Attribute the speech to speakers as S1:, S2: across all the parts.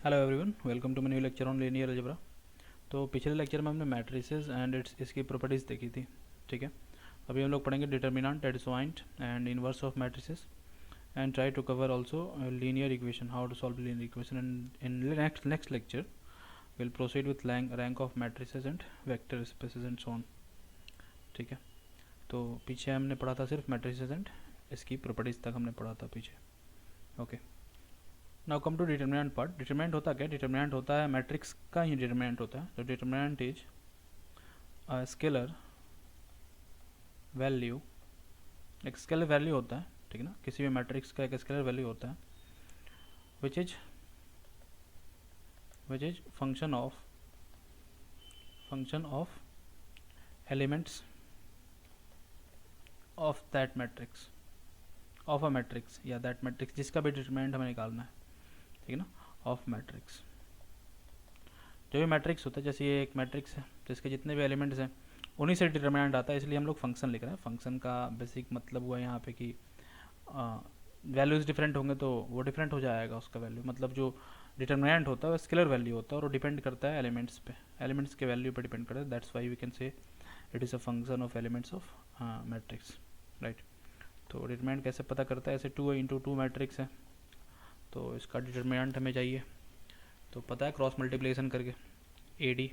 S1: Hello everyone, welcome to my new lecture on linear algebra. तो पिछले lecture में हमने मैट्रिसेस एंड इसकी प्रॉपर्टीज़ देखी थी। ठीक है, अभी हम लोग पढ़ेंगे determinant, adjoint and inverse of matrices and try to cover also linear equation, how to solve linear equation. And in next lecture will proceed with rank of matrices and vector spaces and so on. ठीक है, तो पीछे हमने पढ़ा था सिर्फ matrices and इसकी properties तक हमने पढ़ा था पीछे। Okay, now come to determinant part. Determinant होता क्या? डिटर्मिनेंट होता है मैट्रिक्स का ही डिटर्मिनेंट होता है। तो determinant is a scalar value, एक स्केलर वैल्यू होता है। ठीक है ना, किसी भी मैट्रिक्स का एक स्केलर वैल्यू होता है which is function of elements of that matrix, of a matrix या दैट मैट्रिक्स, जिसका भी डिटर्मिनेंट हमें निकालना है। ठीक है ना, ऑफ मैट्रिक्स। जो भी मैट्रिक्स होता है, जैसे ये एक मैट्रिक्स है जिसके जितने भी एलिमेंट्स हैं उन्हीं से डिटर्मिनेंट आता है, इसलिए हम लोग फंक्शन लिख रहे हैं। फंक्शन का बेसिक मतलब हुआ यहाँ पे कि वैल्यूज़ डिफरेंट होंगे तो वो डिफरेंट हो जाएगा उसका वैल्यू। मतलब जो डिटर्मिनेंट होता है वो स्केलर वैल्यू होता है और वो डिपेंड करता है एलिमेंट्स पे, एलिमेंट्स के वैल्यू पे डिपेंड करता है। That's why we can say it is a function of elements of matrix, right. तो डिटर्मिनेंट कैसे पता करता है? ऐसे 2 × 2 मैट्रिक्स है तो इसका डिटर्मिनेंट हमें चाहिए, तो पता है क्रॉस मल्टीप्लिकेशन करके AD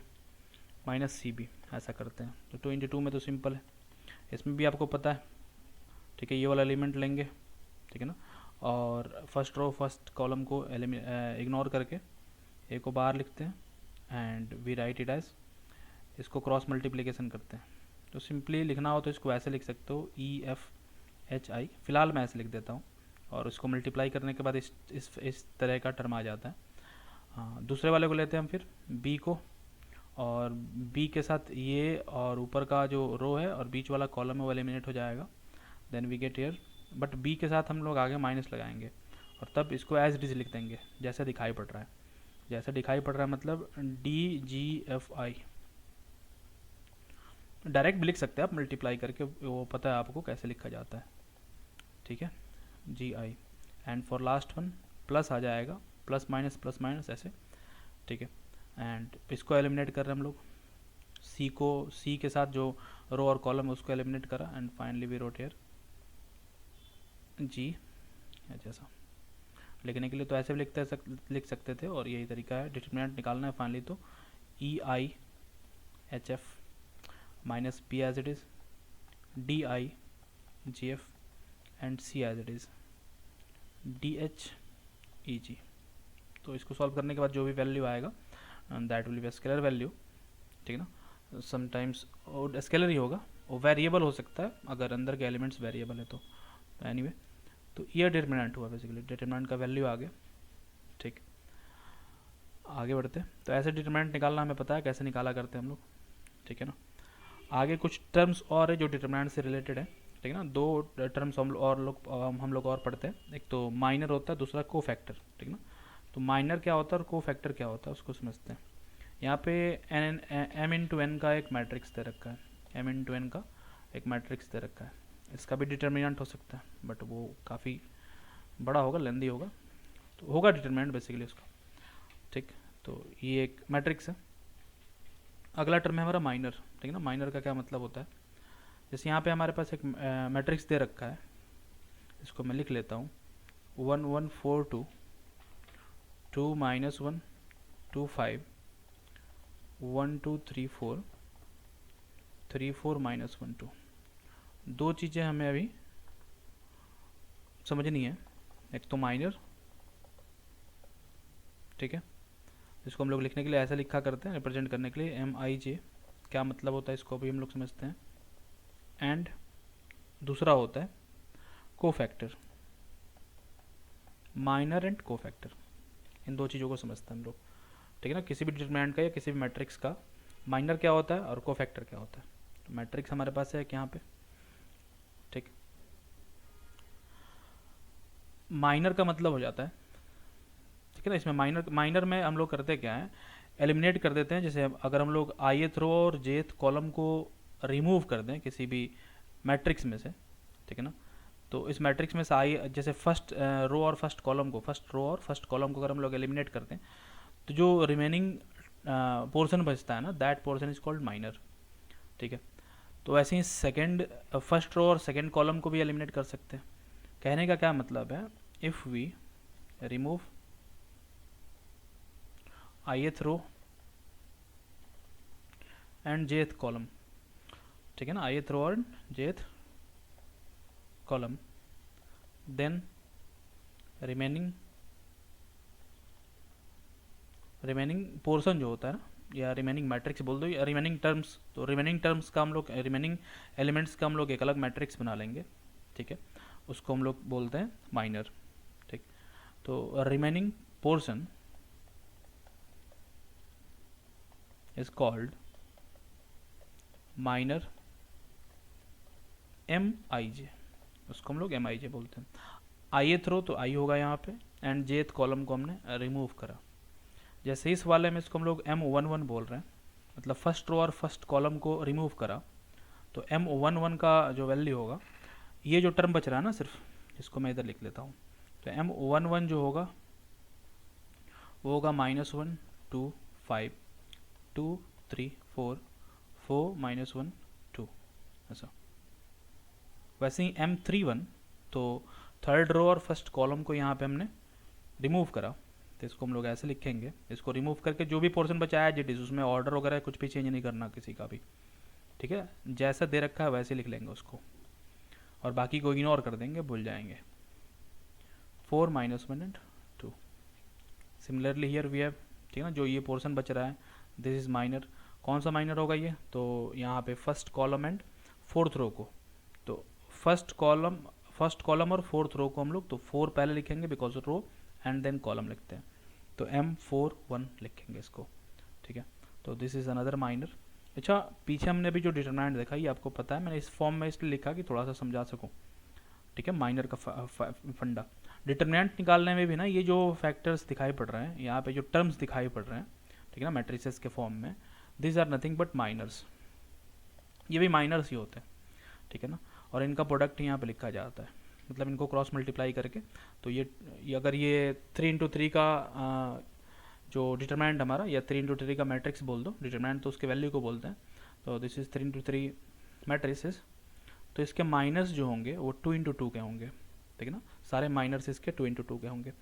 S1: माइनस CB ऐसा करते हैं। तो 2 × 2 में तो सिंपल है, इसमें भी आपको पता है। ठीक है, ये वाला एलिमेंट लेंगे, ठीक है ना, और फर्स्ट रो फर्स्ट कॉलम को इग्नोर करके ए को बाहर लिखते हैं and we write it as, इसको क्रॉस मल्टीप्लिकेशन करते हैं। तो सिंपली लिखना हो तो इसको ऐसे लिख सकते हो EFHI, फिलहाल मैं ऐसे लिख देता हूँ, और इसको मल्टीप्लाई करने के बाद इस तरह का टर्म आ जाता है। हाँ, दूसरे वाले को लेते हैं हम फिर B को, और B के साथ ये और ऊपर का जो रो है और बीच वाला कॉलम है वो एलिमिनेट हो जाएगा। Then we get here, but B के साथ हम लोग आगे माइनस लगाएंगे और तब इसको एज इट इज लिख देंगे जैसे दिखाई पड़ रहा है। जैसे दिखाई पड़ रहा है मतलब DGFI, डायरेक्ट भी लिख सकते हैं आप मल्टीप्लाई करके, वो पता है आपको कैसे लिखा जाता है। ठीक है, GI, and for last one plus आ जाएगा, प्लस माइनस ऐसे। ठीक है, एंड इसको एलिमिनेट कर रहे हैं हम लोग, C के साथ जो रो और कॉलम है उसको एलिमिनेट करा, and finally we wrote here G। जैसा लिखने के लिए तो ऐसे भी लिख सकते थे, और यही तरीका है डिटर्मिनेंट निकालना है फाइनली। तो EIHF minus P as it is, DIGF and C as it is, DHEG। तो इसको सॉल्व करने के बाद जो भी वैल्यू आएगा that will be a scalar value. ठीक है ना, समटाइम्स स्केलर ही होगा, वो वेरिएबल हो सकता है अगर अंदर के एलिमेंट्स वेरिएबल है तो एनीवे तो ये डिटर्मिनेंट हुआ बेसिकली, डिटर्मिनेंट का वैल्यू आ गया। ठीक, आगे बढ़ते। तो ऐसे डिटर्मिनेंट निकालना हमें पता है कैसे निकाला करते हैं हम लोग। ठीक है ना, आगे कुछ टर्म्स और है जो डिटर्मिनेंट से रिलेटेड है। ठीक है ना, 2 टर्म्स हम लोग और पढ़ते हैं। एक तो माइनर होता है, दूसरा कोफैक्टर। ठीक है ना, तो माइनर क्या होता है और कोफैक्टर क्या होता है उसको समझते हैं। यहाँ पे M×N का एक मैट्रिक्स दे रखा है, M×N का एक मैट्रिक्स दे रखा है। इसका भी डिटर्मिनेंट हो सकता है बट वो काफ़ी बड़ा होगा, लेंदी होगा, तो होगा डिटर्मिनेंट बेसिकली उसका। ठीक, तो ये एक मैट्रिक्स है। अगला टर्म है हमारा माइनर। ठीक है ना, माइनर का क्या मतलब होता है? जैसे यहाँ पे हमारे पास एक मैट्रिक्स दे रखा है, इसको मैं लिख लेता हूँ 1 1 4 2 2 -1 2 5 1 2 3 4 3 4 -1 2। दो चीज़ें हमें अभी समझनी है, एक तो माइनर, ठीक है, इसको हम लोग लिखने के लिए ऐसा लिखा करते हैं, रिप्रेजेंट करने के लिए MIJ, क्या मतलब होता है इसको भी हम लोग समझते हैं। एंड दूसरा होता है कोफैक्टर, माइनर एंड कोफैक्टर, इन दो चीज़ों को समझते हैं हम लोग। ठीक है ना, किसी भी डिटर्मिनेंट का या किसी भी मैट्रिक्स का माइनर क्या होता है और कोफैक्टर क्या होता है। तो मैट्रिक्स हमारे पास है यहाँ पे, ठीक, माइनर का मतलब हो जाता है, ठीक है ना, इसमें माइनर में हम लोग करते क्या है, एलिमिनेट कर देते हैं। जैसे अगर हम लोग ith रो और jth कॉलम को रिमूव कर दें किसी भी मैट्रिक्स में से, ठीक है ना, तो इस मैट्रिक्स में से जैसे फर्स्ट रो और फर्स्ट कॉलम को अगर हम लोग एलिमिनेट करते हैं तो जो रिमेनिंग पोर्शन बचता है ना, that portion is called minor, ठीक है। तो ऐसे ही सेकेंड फर्स्ट रो और सेकेंड कॉलम को भी एलिमिनेट कर सकते हैं। कहने का क्या मतलब है, if we remove ith row and jth column, ठीक है ना, ith रो और jth column, then remaining portion जो होता है ना, या रिमेनिंग मैट्रिक्स बोल दो, या रिमेनिंग टर्म्स, तो रिमेनिंग टर्म्स का हम लोग, रिमेनिंग एलिमेंट्स का हम लोग एक अलग मैट्रिक्स बना लेंगे, ठीक है, उसको हम लोग बोलते हैं माइनर, ठीक। तो remaining portion is called minor MIJ, उसको हम लोग MIJ बोलते हैं। ith रो तो I होगा यहाँ पे, एंड jth कॉलम को हमने रिमूव करा। जैसे इस वाले में इसको हम लोग M11 बोल रहे हैं, मतलब फर्स्ट रो और फर्स्ट कॉलम को रिमूव करा, तो M11 का जो वैल्यू होगा, ये जो टर्म बच रहा है ना सिर्फ, इसको मैं इधर लिख लेता हूँ, तो M11 जो होगा वो होगा -1 2 5 2 3 4 4 -1 2, ऐसा। वैसे ही M31, तो थर्ड रो और फर्स्ट कॉलम को यहाँ पे हमने रिमूव करा, तो इसको हम लोग ऐसे लिखेंगे, इसको रिमूव करके जो भी पोर्शन बचा है जिट इज, उसमें ऑर्डर वगैरह कुछ भी चेंज नहीं करना किसी का भी, ठीक है, जैसा दे रखा है वैसे लिख लेंगे उसको, और बाकी को इग्नोर कर देंगे, भूल जाएंगे। 4 -1 and 2। Similarly here we have, ठीक है ना, जो ये पोर्शन बच रहा है दिस इज माइनर। कौन सा माइनर होगा ये, तो यहाँ पे first column and fourth row को, तो फर्स्ट कॉलम और फोर्थ रो को हम लोग तो 4 पहले लिखेंगे because row, and then column लिखते हैं, तो M41 लिखेंगे इसको, ठीक है। तो दिस इज अनदर माइनर। अच्छा, पीछे हमने अभी जो डिटरमिनेंट देखा ये आपको पता है, मैंने इस फॉर्म में इसलिए लिखा कि थोड़ा सा समझा सकूं, ठीक है, माइनर का फंडा। डिटरमिनेंट निकालने में भी ना ये जो फैक्टर्स दिखाई पड़ रहे हैं, यहाँ पे जो टर्म्स दिखाई पड़ रहे हैं, ठीक है ना, मैट्रिसेस के फॉर्म में, this are nothing but minors, ये भी माइनर्स ही होते हैं, ठीक है ना, और इनका प्रोडक्ट यहाँ पे लिखा जाता है, मतलब इनको क्रॉस मल्टीप्लाई करके, तो ये अगर ये 3 × 3 का जो डिटरमिनेंट हमारा, या 3 × 3 का मैट्रिक्स बोल दो, डिटरमिनेंट तो उसके वैल्यू को बोलते हैं, तो दिस इज 3 × 3 मैट्रिसेस, तो इसके माइनस जो होंगे वो 2 × 2 के होंगे, ठीक है ना, सारे माइनर्स इसके 2 × 2 के होंगे।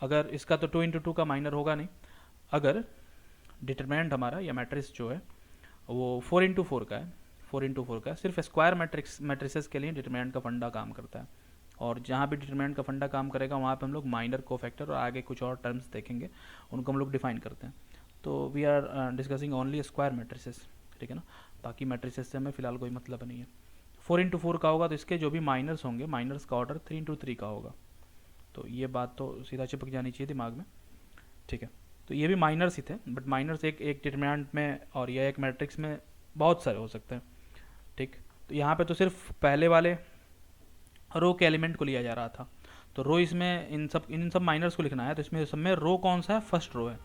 S1: अगर इसका तो 2 × 2 का माइनर होगा नहीं, अगर डिटरमिनेंट हमारा या मैट्रिक्स जो है वो 4 × 4 का है, 4 × 4 का, सिर्फ स्क्वायर मैट्रिसेस के लिए डिटरमिनेंट का फंडा काम करता है, और जहाँ भी डिटरमिनेंट का फंडा काम करेगा वहाँ पे हम लोग माइनर कोफैक्टर और आगे कुछ और टर्म्स देखेंगे, उनको हम लोग डिफाइन करते हैं। तो we are discussing only square matrices, ठीक है ना, बाकी मैट्रिसेस से हमें फिलहाल कोई मतलब नहीं है। 4 × 4 का होगा तो इसके जो भी माइनर्स होंगे, माइनर्स का ऑर्डर 3 × 3 का होगा, तो ये बात तो सीधा चिपक जानी चाहिए दिमाग में, ठीक है। तो ये भी माइनर्स ही थे, बट माइनर्स एक डिटरमिनेंट में और यह एक मैट्रिक्स में बहुत सारे हो सकते हैं, ठीक। तो यहाँ पे तो सिर्फ पहले वाले रो के एलिमेंट को लिया जा रहा था, तो रो इसमें इन सब माइनर्स को लिखना है, तो इसमें सब में रो कौन सा है, फर्स्ट रो है,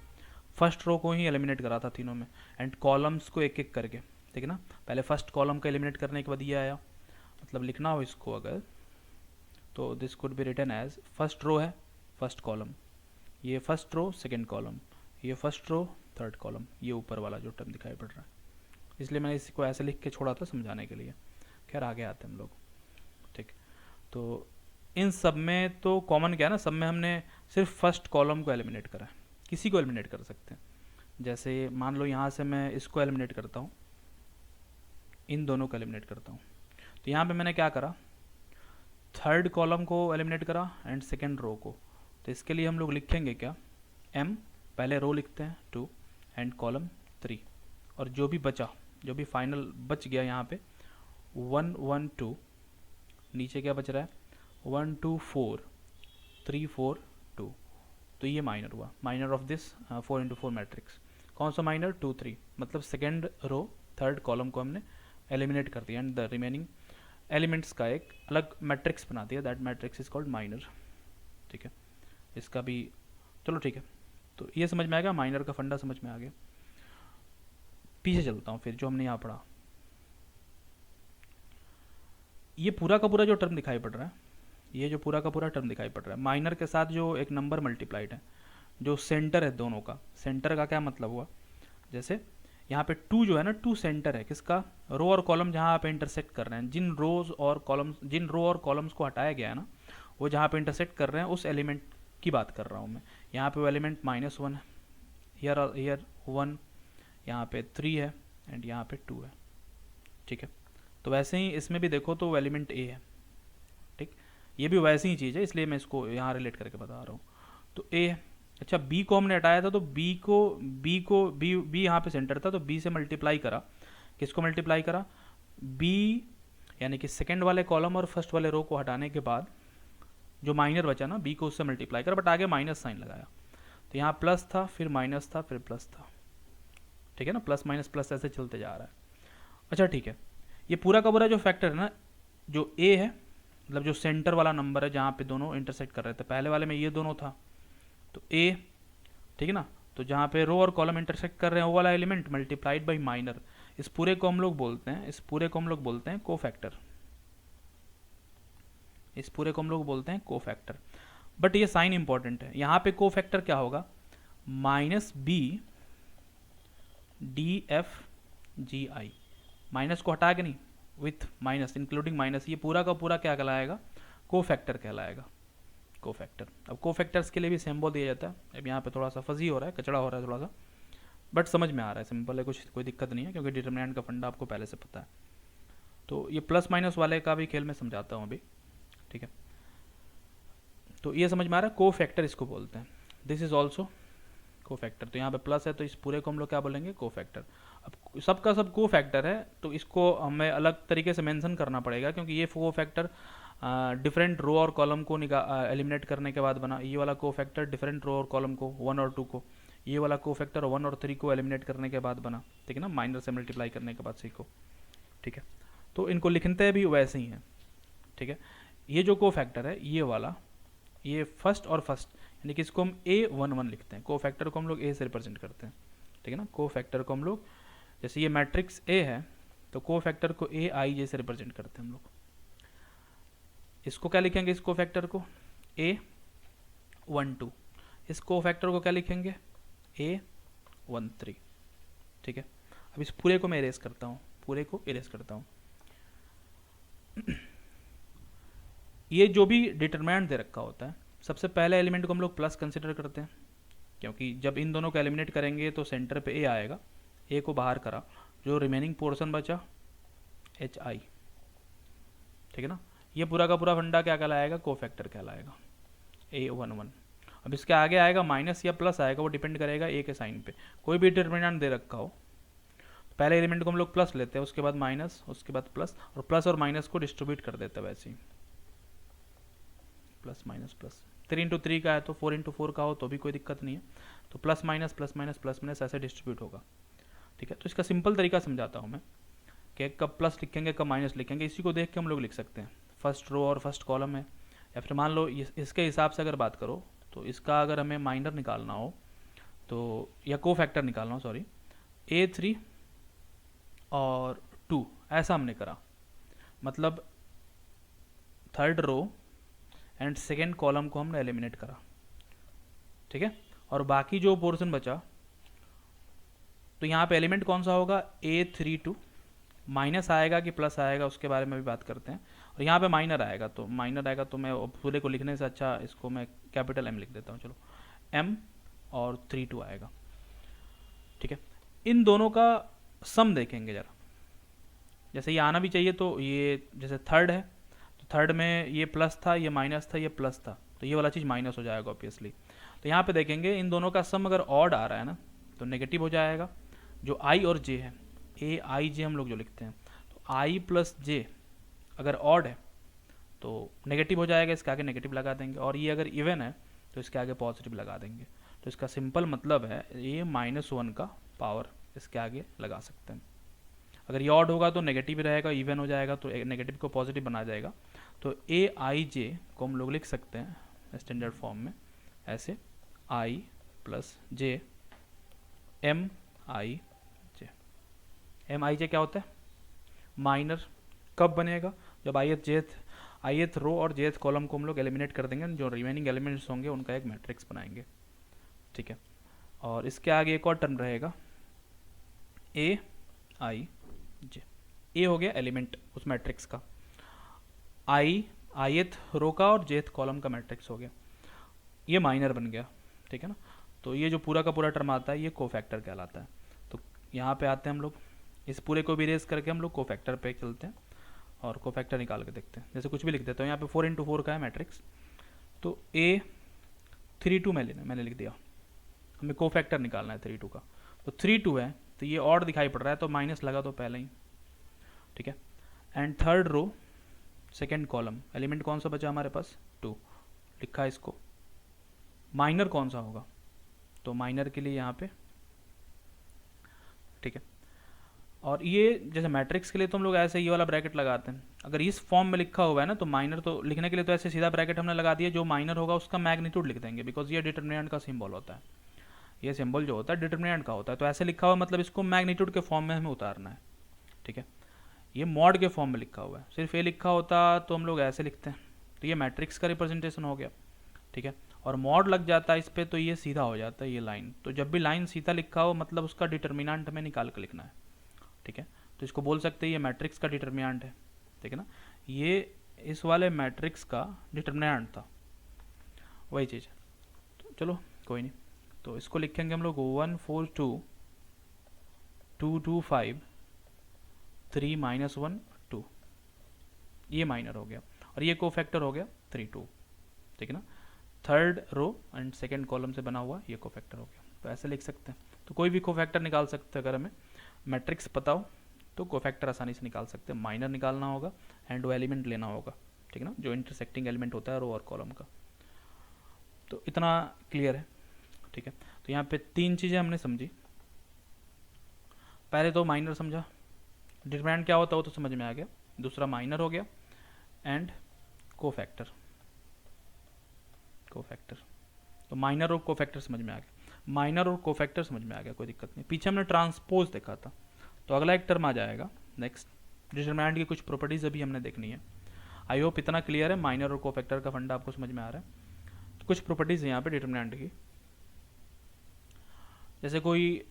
S1: फर्स्ट रो को ही एलिमिनेट करा था तीनों में, एंड कॉलम्स को एक एक करके, ठीक है ना, पहले फर्स्ट कॉलम का एलिमिनेट करने के बाद ये आया, मतलब लिखना हो इसको अगर, तो this could be written as first row है फर्स्ट कॉलम, ये फर्स्ट रो सेकेंड कॉलम, ये फर्स्ट रो थर्ड कॉलम, ये ऊपर वाला जो टर्म दिखाई पड़ रहा है, इसलिए मैंने इसको ऐसे लिख के छोड़ा था समझाने के लिए। खैर आगे आते हैं हम लोग, ठीक। तो इन सब में तो कॉमन क्या है ना, सब में हमने सिर्फ फर्स्ट कॉलम को एलिमिनेट करा है, किसी को एलिमिनेट कर सकते हैं, जैसे मान लो यहाँ से मैं इसको एलिमिनेट करता हूँ, इन दोनों को एलिमिनेट करता हूँ, तो यहाँ पे मैंने क्या करा, थर्ड कॉलम को एलिमिनेट करा एंड सेकेंड रो को, तो इसके लिए हम लोग लिखेंगे क्या, m पहले रो लिखते हैं 2 एंड कॉलम 3, और जो भी बचा, जो भी फाइनल बच गया यहाँ पे 1 1 2, नीचे क्या बच रहा है 1 2 4 3 4 2, तो ये माइनर हुआ, माइनर ऑफ दिस 4 × 4 मैट्रिक्स। कौन सा माइनर, 2 3, मतलब सेकेंड रो थर्ड कॉलम को हमने एलिमिनेट कर दिया एंड द रिमेनिंग एलिमेंट्स का एक अलग मैट्रिक्स बना दिया, that matrix is called minor, ठीक है। इसका भी चलो ठीक है, तो ये समझ में आ गया, माइनर का फंडा समझ में आ गया। पीछे चलता हूँ फिर, जो हमने यहाँ पढ़ा, ये पूरा का पूरा जो टर्म दिखाई पड़ रहा है, ये जो पूरा का पूरा टर्म दिखाई पड़ रहा है, माइनर के साथ जो एक नंबर मल्टीप्लाइड है, जो सेंटर है दोनों का, सेंटर का क्या मतलब हुआ, जैसे यहाँ पे 2 जो है ना, 2 सेंटर है किसका, रो और कॉलम जहाँ पे इंटरसेक्ट कर रहे हैं, जिन रो और कॉलम्स को हटाया गया है ना, वो जहाँ पे इंटरसेक्ट कर रहे हैं उस एलिमेंट की बात कर रहा हूँ मैं। यहाँ पे वो एलिमेंट -1 है, हियर 1, यहाँ पे 3 है एंड यहाँ पे 2 है, ठीक है। तो वैसे ही इसमें भी देखो तो वो एलिमेंट ए है, ठीक, ये भी वैसी ही चीज़ है, इसलिए मैं इसको यहाँ रिलेट करके बता रहा हूँ। तो ए है, अच्छा बी को हमने हटाया था, तो बी यहाँ पे सेंटर था, तो बी से मल्टीप्लाई करा, किसको मल्टीप्लाई करा, बी यानी कि सेकंड वाले कॉलम और फर्स्ट वाले रो को हटाने के बाद जो माइनर बचा ना, बी को उससे मल्टीप्लाई करा, बट आगे माइनस साइन लगाया, तो यहाँ प्लस था, फिर माइनस था, फिर प्लस था, ठीक है ना, प्लस माइनस प्लस ऐसे चलते जा रहा है। अच्छा ठीक है, ये पूरा का पूरा जो फैक्टर है ना, जो ए है, मतलब जो सेंटर वाला नंबर है जहाँ पे दोनों इंटरसेक्ट कर रहे थे, पहले वाले में ये दोनों था, तो ए, ठीक है ना, तो जहाँ पे रो और कॉलम इंटरसेक्ट कर रहे हैं वो वाला एलिमेंट मल्टीप्लाइड बाई माइनर, इस पूरे को हम लोग बोलते हैं, कोफैक्टर, इस पूरे को हम लोग बोलते हैं कोफैक्टर। बट ये साइन इंपॉर्टेंट है, यहाँ पे कोफैक्टर क्या होगा, -b DFGI, माइनस को हटा के नहीं, विथ माइनस, इंक्लूडिंग माइनस, ये पूरा का पूरा क्या कहलाएगा, कोफैक्टर कहलाएगा, कोफैक्टर। अब कोफैक्टर्स के लिए भी सिंबल दिया जाता है, अब यहाँ पे थोड़ा सा फजी हो रहा है, कचड़ा हो रहा है थोड़ा सा, बट समझ में आ रहा है, सिंपल है, कुछ कोई दिक्कत नहीं है, क्योंकि डिटरमिनेंट का फंडा आपको पहले से पता है। तो ये प्लस माइनस वाले का भी खेल मैं समझाता हूँ अभी, ठीक है। तो ये समझ में आ रहा है, कोफैक्टर इसको बोलते हैं, दिस इज ऑल्सो कोफैक्टर। तो यहाँ पे प्लस है, तो इस पूरे को हम लोग क्या बोलेंगे, कोफैक्टर। अब सबका सब कोफैक्टर है, तो इसको हमें अलग तरीके से मेंशन करना पड़ेगा, क्योंकि ये कोफैक्टर डिफरेंट रो और कॉलम को एलिमिनेट करने के बाद बना, ये वाला कोफैक्टर डिफरेंट रो और कॉलम को 1 और 2 को, ये वाला कोफैक्टर 1 और 3 को एलिमिनेट करने के बाद बना, ठीक है ना, माइनर से मल्टीप्लाई करने के बाद सीखो, ठीक है। तो इनको लिखते भी वैसे ही हैं, ठीक है। ये जो कोफैक्टर है ये वाला, ये फर्स्ट और फर्स्ट, यानी कि इसको हम A11 लिखते हैं, कोफैक्टर को हम लोग A से रिप्रेजेंट करते हैं, ठीक है ना। कोफैक्टर को हम लोग, जैसे ये मैट्रिक्स A है, तो कोफैक्टर को AIJ से रिप्रेजेंट करते हैं हम लोग। इसको क्या लिखेंगे, इस कोफैक्टर को A12, इस कोफैक्टर को क्या लिखेंगे, A13, ठीक है। अब इस पूरे को मैं इरेज करता हूँ, पूरे को इरेज करता हूँ। ये जो भी डिटरमिनेंट दे रखा होता है, सबसे पहले एलिमेंट को हम लोग प्लस कंसिडर करते हैं, क्योंकि जब इन दोनों को एलिमिनेट करेंगे तो सेंटर पे ए आएगा, ए को बाहर करा, जो रिमेनिंग पोर्शन बचा HI, ठीक है ना। ये पूरा का पूरा फंडा क्या कहलाएगा, कोफैक्टर कहलाएगा, A11। अब इसके आगे आएगा माइनस या प्लस आएगा, वो डिपेंड करेगा ए के साइन पे, कोई भी डिटरमिनेंट दे रखा हो, पहले एलिमेंट को हम लोग प्लस लेते हैं, उसके बाद माइनस, उसके बाद प्लस, और प्लस और माइनस को डिस्ट्रीब्यूट कर देते हैं वैसे ही, प्लस माइनस प्लस, 3 इंटू 3 का है तो 4 इंटू 4 का हो तो भी कोई दिक्कत नहीं है, तो plus minus plus minus plus minus ऐसे डिस्ट्रीब्यूट होगा, ठीक है। तो इसका सिंपल तरीका समझाता हूँ मैं, कि कब प्लस लिखेंगे कब माइनस लिखेंगे, इसी को देख के हम लोग लिख सकते हैं, फर्स्ट रो और फर्स्ट कॉलम है, या फिर मान लो इसके हिसाब से अगर बात करो, तो इसका अगर हमें माइनर निकालना हो, तो या कोफैक्टर निकालना हो, सॉरी, A3 और 2 ऐसा हमने करा, मतलब third row and second column को हमने एलिमिनेट करा, ठीक है। और बाकी जो पोर्शन बचा, तो यहाँ पे एलिमेंट कौन सा होगा, A32, माइनस आएगा कि प्लस आएगा उसके बारे में भी बात करते हैं, और यहाँ पे माइनर आएगा, तो मैं पूरे को लिखने से अच्छा इसको मैं कैपिटल M लिख देता हूँ, चलो M, और 32 आएगा, ठीक है। इन दोनों का सम देखेंगे जरा, जैसे ये आना भी चाहिए, तो ये जैसे थर्ड है, तो थर्ड में ये प्लस था, ये माइनस था, ये प्लस था, तो ये वाला चीज़ माइनस हो जाएगा ऑब्वियसली। तो यहाँ पे देखेंगे इन दोनों का सम अगर ऑड आ रहा है ना, तो नेगेटिव हो जाएगा। जो I और J है, AIJ हम लोग जो लिखते हैं, तो I प्लस J अगर ऑड है तो नेगेटिव हो जाएगा, इसके आगे नेगेटिव लगा देंगे, और ये अगर इवन है तो इसके आगे पॉजिटिव लगा देंगे। तो इसका सिंपल मतलब है ये -1 का पावर इसके आगे लगा सकते हैं। अगर ये ऑड होगा तो नेगेटिव रहेगा, इवन हो जाएगा तो नेगेटिव को पॉजिटिव बना जाएगा। तो AIJ को हम लोग लिख सकते हैं स्टैंडर्ड फॉर्म में ऐसे, I plus J MIJ। MIJ क्या होता है, माइनर। कब बनेगा, जब ith रो और jth कॉलम को हम लोग एलिमिनेट कर देंगे, जो रिमेनिंग एलिमेंट्स होंगे उनका एक मैट्रिक्स बनाएंगे, ठीक है। और इसके आगे एक और टर्म रहेगा ए आई जे। ए हो गया एलिमेंट उस मैट्रिक्स का, ith रो का और jth कॉलम का मैट्रिक्स हो गया, ये माइनर बन गया, ठीक है ना। तो ये जो पूरा का पूरा टर्म आता है ये कोफैक्टर कहलाता है। तो यहाँ पे आते हैं हम लोग, इस पूरे को भी रेस करके हम लोग कोफैक्टर पे चलते हैं और कोफैक्टर निकाल के देखते हैं। जैसे कुछ भी लिख देते हैं, यहाँ पे 4 × 4 का है मैट्रिक्स, तो A 3 2 मैंने लिख दिया, हमें कोफैक्टर निकालना है 3 2 का। तो 3 2 है तो ये ऑड दिखाई पड़ रहा है तो माइनस लगा तो पहले ही, ठीक है। And third row second column, element कौन सा बचा हमारे पास 2, लिखा है इसको। माइनर कौन सा होगा, तो माइनर के लिए यहाँ पे, ठीक है। और ये जैसे मैट्रिक्स के लिए तो हम लोग ऐसे ये वाला ब्रैकेट लगाते हैं, अगर इस फॉर्म में लिखा हुआ है ना तो माइनर, तो लिखने के लिए तो ऐसे सीधा ब्रैकेट हमने लगा दिया, जो माइनर होगा उसका मैग्नीट्यूड लिख देंगे, बिकॉज ये डिटरमिनेंट का सिंबल होता है, ये सिंबल जो होता है डिटरमिनेंट का होता है। तो ऐसे लिखा हुआ मतलब इसको मैग्नीट्यूड के फॉर्म में हमें उतारना है, ठीक है। ये मॉड के फॉर्म में लिखा हुआ है, सिर्फ ये लिखा होता तो हम लोग ऐसे लिखते हैं, तो ये मैट्रिक्स का रिप्रेजेंटेशन हो गया, ठीक है। और मॉड लग जाता है इस पर तो ये सीधा हो जाता है ये लाइन। तो जब भी लाइन सीधा लिखा हो मतलब उसका डिटरमिनेंट हमें निकाल कर लिखना है, ठीक है। तो इसको बोल सकते हैं ये मैट्रिक्स का डिटरमिनेंट है, ठीक है ना। ये इस वाले मैट्रिक्स का डिटरमिनेंट था, वही चीज़। तो चलो कोई नहीं, तो इसको लिखेंगे हम लोग 1 4 2 2 2 5 3 -1 2, ये माइनर हो गया और ये कोफैक्टर हो गया 3 2, ठीक है ना। Third row and second column से बना हुआ ये कोफैक्टर हो गया। तो ऐसे लिख सकते हैं, तो कोई भी कोफैक्टर निकाल सकते हैं। अगर हमें मैट्रिक्स पता हो तो कोफैक्टर आसानी से निकाल सकते हैं। माइनर निकालना होगा एंड वो एलिमेंट लेना होगा, ठीक है ना, जो इंटरसेक्टिंग एलिमेंट होता है रो और कॉलम का। तो इतना क्लियर है, ठीक है। तो यहाँ पे 3 चीज़ें हमने समझी। पहले तो माइनर समझा, डिटरमिनेंट क्या होता है वो तो समझ में आ गया। दूसरा माइनर हो गया एंड कोफैक्टर, तो माइनर और कोफैक्टर समझ में आ गया, माइनर और कोफैक्टर समझ में आ गया, कोई दिक्कत नहीं। पीछे हमने ट्रांसपोज देखा था, तो अगला एक टर्म आ जाएगा नेक्स्ट, डिटरमिनेंट की कुछ प्रॉपर्टीज अभी हमने देखनी है। आई होप इतना क्लियर है, माइनर और कोफैक्टर का फंडा आपको समझ में आ रहा है। तो कुछ प्रॉपर्टीज है यहाँ पे डिटरमिनेंट की, जैसे कोई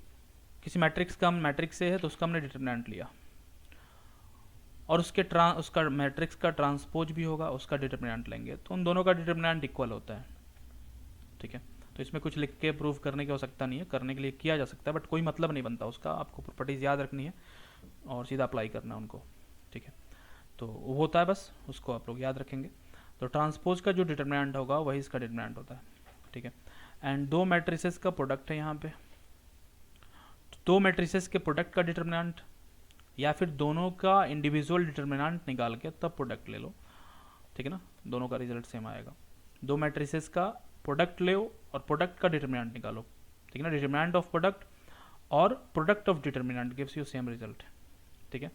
S1: किसी मैट्रिक्स का, मैट्रिक्स से है तो उसका हमने डिटरमिनेंट लिया और उसका मैट्रिक्स का ट्रांसपोज भी होगा, उसका डिटरमिनेंट लेंगे, तो उन दोनों का डिटरमिनेंट इक्वल होता है, ठीक है। तो इसमें कुछ लिख के प्रूव करने की आवश्यकता नहीं है, करने के लिए किया जा सकता है बट कोई मतलब नहीं बनता उसका। आपको प्रॉपर्टीज याद रखनी है और सीधा अप्लाई करना है उनको, ठीक है। तो वो होता है बस, उसको आप लोग याद रखेंगे। तो ट्रांसपोज का जो डिटरमिनेंट होगा वही इसका डिटरमिनेंट होता है, ठीक है। एंड दो मैट्रिसेस का प्रोडक्ट है यहाँ पे, तो दो मैट्रिसेस के प्रोडक्ट का डिटरमिनेंट या फिर दोनों का इंडिविजुअल डिटरमिनेंट निकाल के तब प्रोडक्ट ले लो, ठीक है ना, दोनों का रिजल्ट सेम आएगा। दो मैट्रिसेस का प्रोडक्ट ले और प्रोडक्ट का डिटरमिनेंट निकालो, ठीक है ना। डिटरमिनेंट ऑफ प्रोडक्ट और product of determinant gives you same result, ठीक है,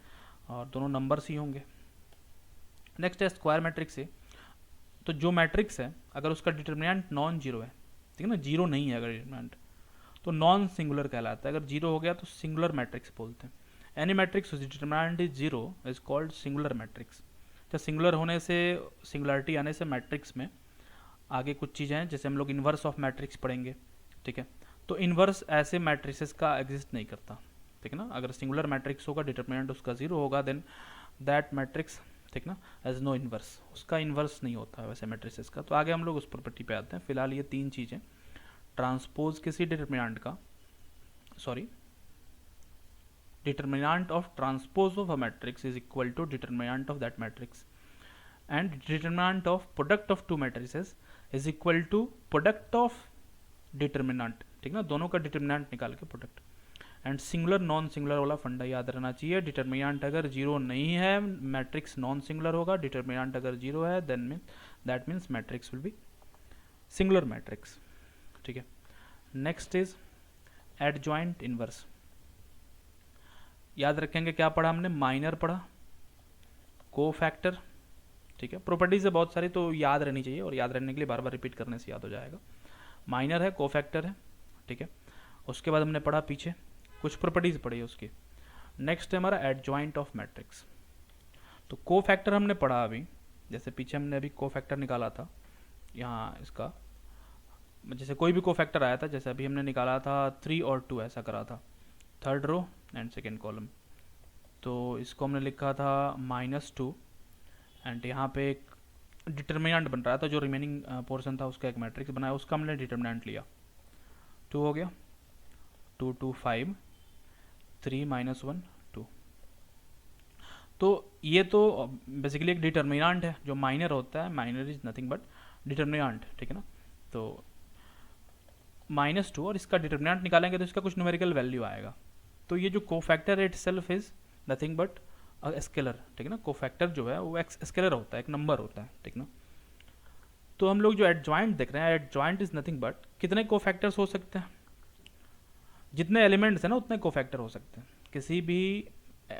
S1: और दोनों नंबर्स ही होंगे। नेक्स्ट है स्क्वायर मैट्रिक्स है। तो जो मैट्रिक्स है अगर उसका डिटरमिनेंट नॉन जीरो है, ठीक है ना, जीरो नहीं है अगर डिटरमिनेंट, तो नॉन सिंगुलर कहलाता है। अगर जीरो हो गया तो सिंगुलर मैट्रिक्स बोलते हैं। Any matrix determinant is zero is called singular matrix. तो सिंगुलर होने से, सिंगुलरिटी आने से मैट्रिक्स में आगे कुछ चीज़ें हैं, जैसे हम लोग इन्वर्स ऑफ मैट्रिक्स पढ़ेंगे, ठीक है। तो इन्वर्स ऐसे मैट्रिसेस का एग्जिस्ट नहीं करता, ठीक है ना। अगर सिंगुलर मैट्रिक्स होगा, डिटरमिनेंट उसका जीरो होगा, देन दैट मैट्रिक्स, ठीक ना, एज नो इन्वर्स, उसका इन्वर्स नहीं होता है वैसे मैट्रिसेस का। तो आगे हम लोग उस प्रॉपर्टी पे आते हैं। फिलहाल ये 3 चीज़ें, ट्रांसपोज किसी डिटरमिनेंट का, sorry, determinant of transpose of a matrix is equal to determinant of that matrix, and determinant of product of two matrices is equal to product of determinant, ठीक ना, दोनों का डिटरमिनेंट निकाल के product. And singular non singular वाला फंडा याद रहना चाहिए। डिटरमिनेंट अगर जीरो नहीं है मैट्रिक्स नॉन सिंगुलर होगा, डिटरमिनेंट अगर जीरो है then that means matrix will be singular matrix, ठीक है। Next is adjoint inverse. याद रखेंगे क्या पढ़ा हमने, माइनर पढ़ा, कोफैक्टर, ठीक है। प्रॉपर्टीज है बहुत सारी तो याद रहनी चाहिए, और याद रहने के लिए बार बार रिपीट करने से याद हो जाएगा। माइनर है, कोफैक्टर है, ठीक है। उसके बाद हमने पढ़ा पीछे कुछ प्रॉपर्टीज पढ़ी उसकी। नेक्स्ट है हमारा एडजॉइंट ऑफ मैट्रिक्स। तो कोफैक्टर हमने पढ़ा अभी, जैसे पीछे हमने अभी कोफैक्टर निकाला था, यहाँ इसका जैसे कोई भी कोफैक्टर आया था, जैसे अभी हमने निकाला था 3 और 2 ऐसा करा था, third row and second column, तो इसको हमने लिखा था -2 एंड यहाँ पे एक डिटर्मिनेंट बन रहा था, जो रिमेनिंग पोर्शन था उसका एक मैट्रिक्स बनाया, उसका हमने डिटर्मिनेंट लिया, 2 हो गया, 2 2 5 3 -1 2। तो ये तो बेसिकली एक डिटर्मिनेंट है जो माइनर होता है, minor is nothing but determinant, ठीक है ना। तो -2 और इसका डिटर्मिनेंट निकालेंगे तो इसका कुछ न्यूमेरिकल वैल्यू आएगा। तो ये जो cofactor it self is nothing but scalar, ठीक है ना। कोफैक्टर जो है वो एक स्केलर होता है, एक नंबर होता है, ठीक ना। तो हम लोग जो एडजॉइंट देख रहे हैं, एडजॉइंट इज नथिंग बट कितने कोफैक्टर्स हो सकते हैं, जितने एलिमेंट्स हैं ना उतने कोफैक्टर हो सकते हैं। किसी भी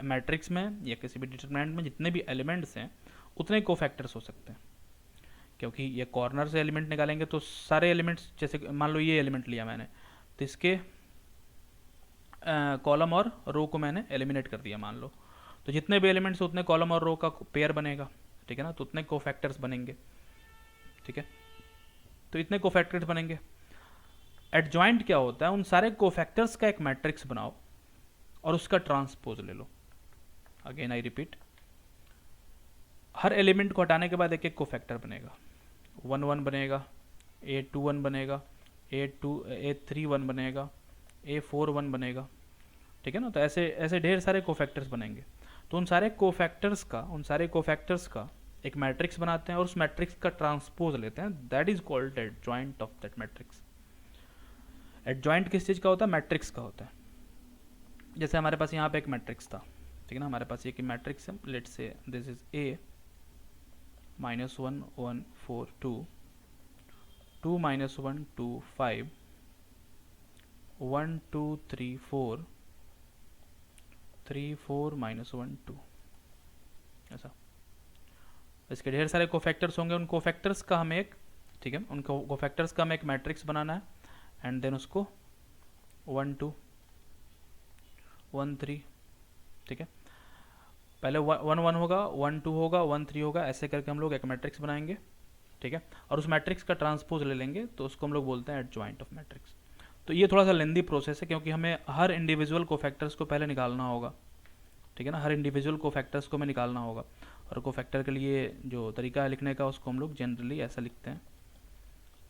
S1: मैट्रिक्स में या किसी भी डिटरमिनेंट में जितने भी एलिमेंट्स हैं उतने कोफैक्टर्स हो सकते हैं, क्योंकि ये कॉर्नर से एलिमेंट निकालेंगे तो सारे एलिमेंट्स, जैसे मान लो ये एलिमेंट लिया मैंने, तो इसके कॉलम और रो को मैंने एलिमिनेट कर दिया मान लो, तो जितने भी एलिमेंट्स उतने कॉलम और रो का पेयर बनेगा, ठीक है ना, तो उतने कोफैक्टर्स बनेंगे, ठीक है। तो इतने कोफैक्टर्स बनेंगे। एडजॉइंट क्या होता है, उन सारे कोफैक्टर्स का एक मैट्रिक्स बनाओ और उसका ट्रांसपोज ले लो। अगेन आई रिपीट, हर एलिमेंट को हटाने के बाद एक एक कोफैक्टर बनेगा, 1 1 बनेगा, A2 1 बनेगा, A3 1 बनेगा, A4 1 बनेगा, ठीक है ना। तो ऐसे ऐसे ढेर सारे कोफैक्टर्स बनेंगे। तो उन सारे कोफैक्टर्स का एक मैट्रिक्स बनाते हैं और उस मैट्रिक्स का ट्रांसपोज लेते हैं, that is called adjoint of that matrix. Adjoint किस चीज़ का होता है, मैट्रिक्स का होता है। जैसे हमारे पास यहाँ पे एक मैट्रिक्स था, ठीक है ना, हमारे पास एक मैट्रिक्स है, let's say this is A -1 1 4 2 2 -1 2 5 1 2 3 4 3 4 -1 2, ऐसा। इसके ढेर सारे कोफैक्टर्स होंगे, उन कोफैक्टर्स का हमें एक, ठीक है, उन कोफैक्टर्स का हमें एक मैट्रिक्स बनाना है एंड देन उसको 1 2 1 3, ठीक है। पहले 1 1 होगा, 1 2 होगा, 1 3 होगा, ऐसे करके हम लोग एक मैट्रिक्स बनाएंगे, ठीक है। और उस मैट्रिक्स का ट्रांसपोज ले लेंगे तो उसको हम लोग बोलते हैं एडजॉइंट ऑफ मैट्रिक्स। तो ये थोड़ा सा लेंदी प्रोसेस है, क्योंकि हमें हर इंडिविजुअल कोफैक्टर्स को पहले निकालना होगा, ठीक है ना। हर इंडिविजुअल कोफैक्टर्स को हमें निकालना होगा, और कोफैक्टर के लिए जो तरीका है लिखने का उसको हम लोग जनरली ऐसा लिखते हैं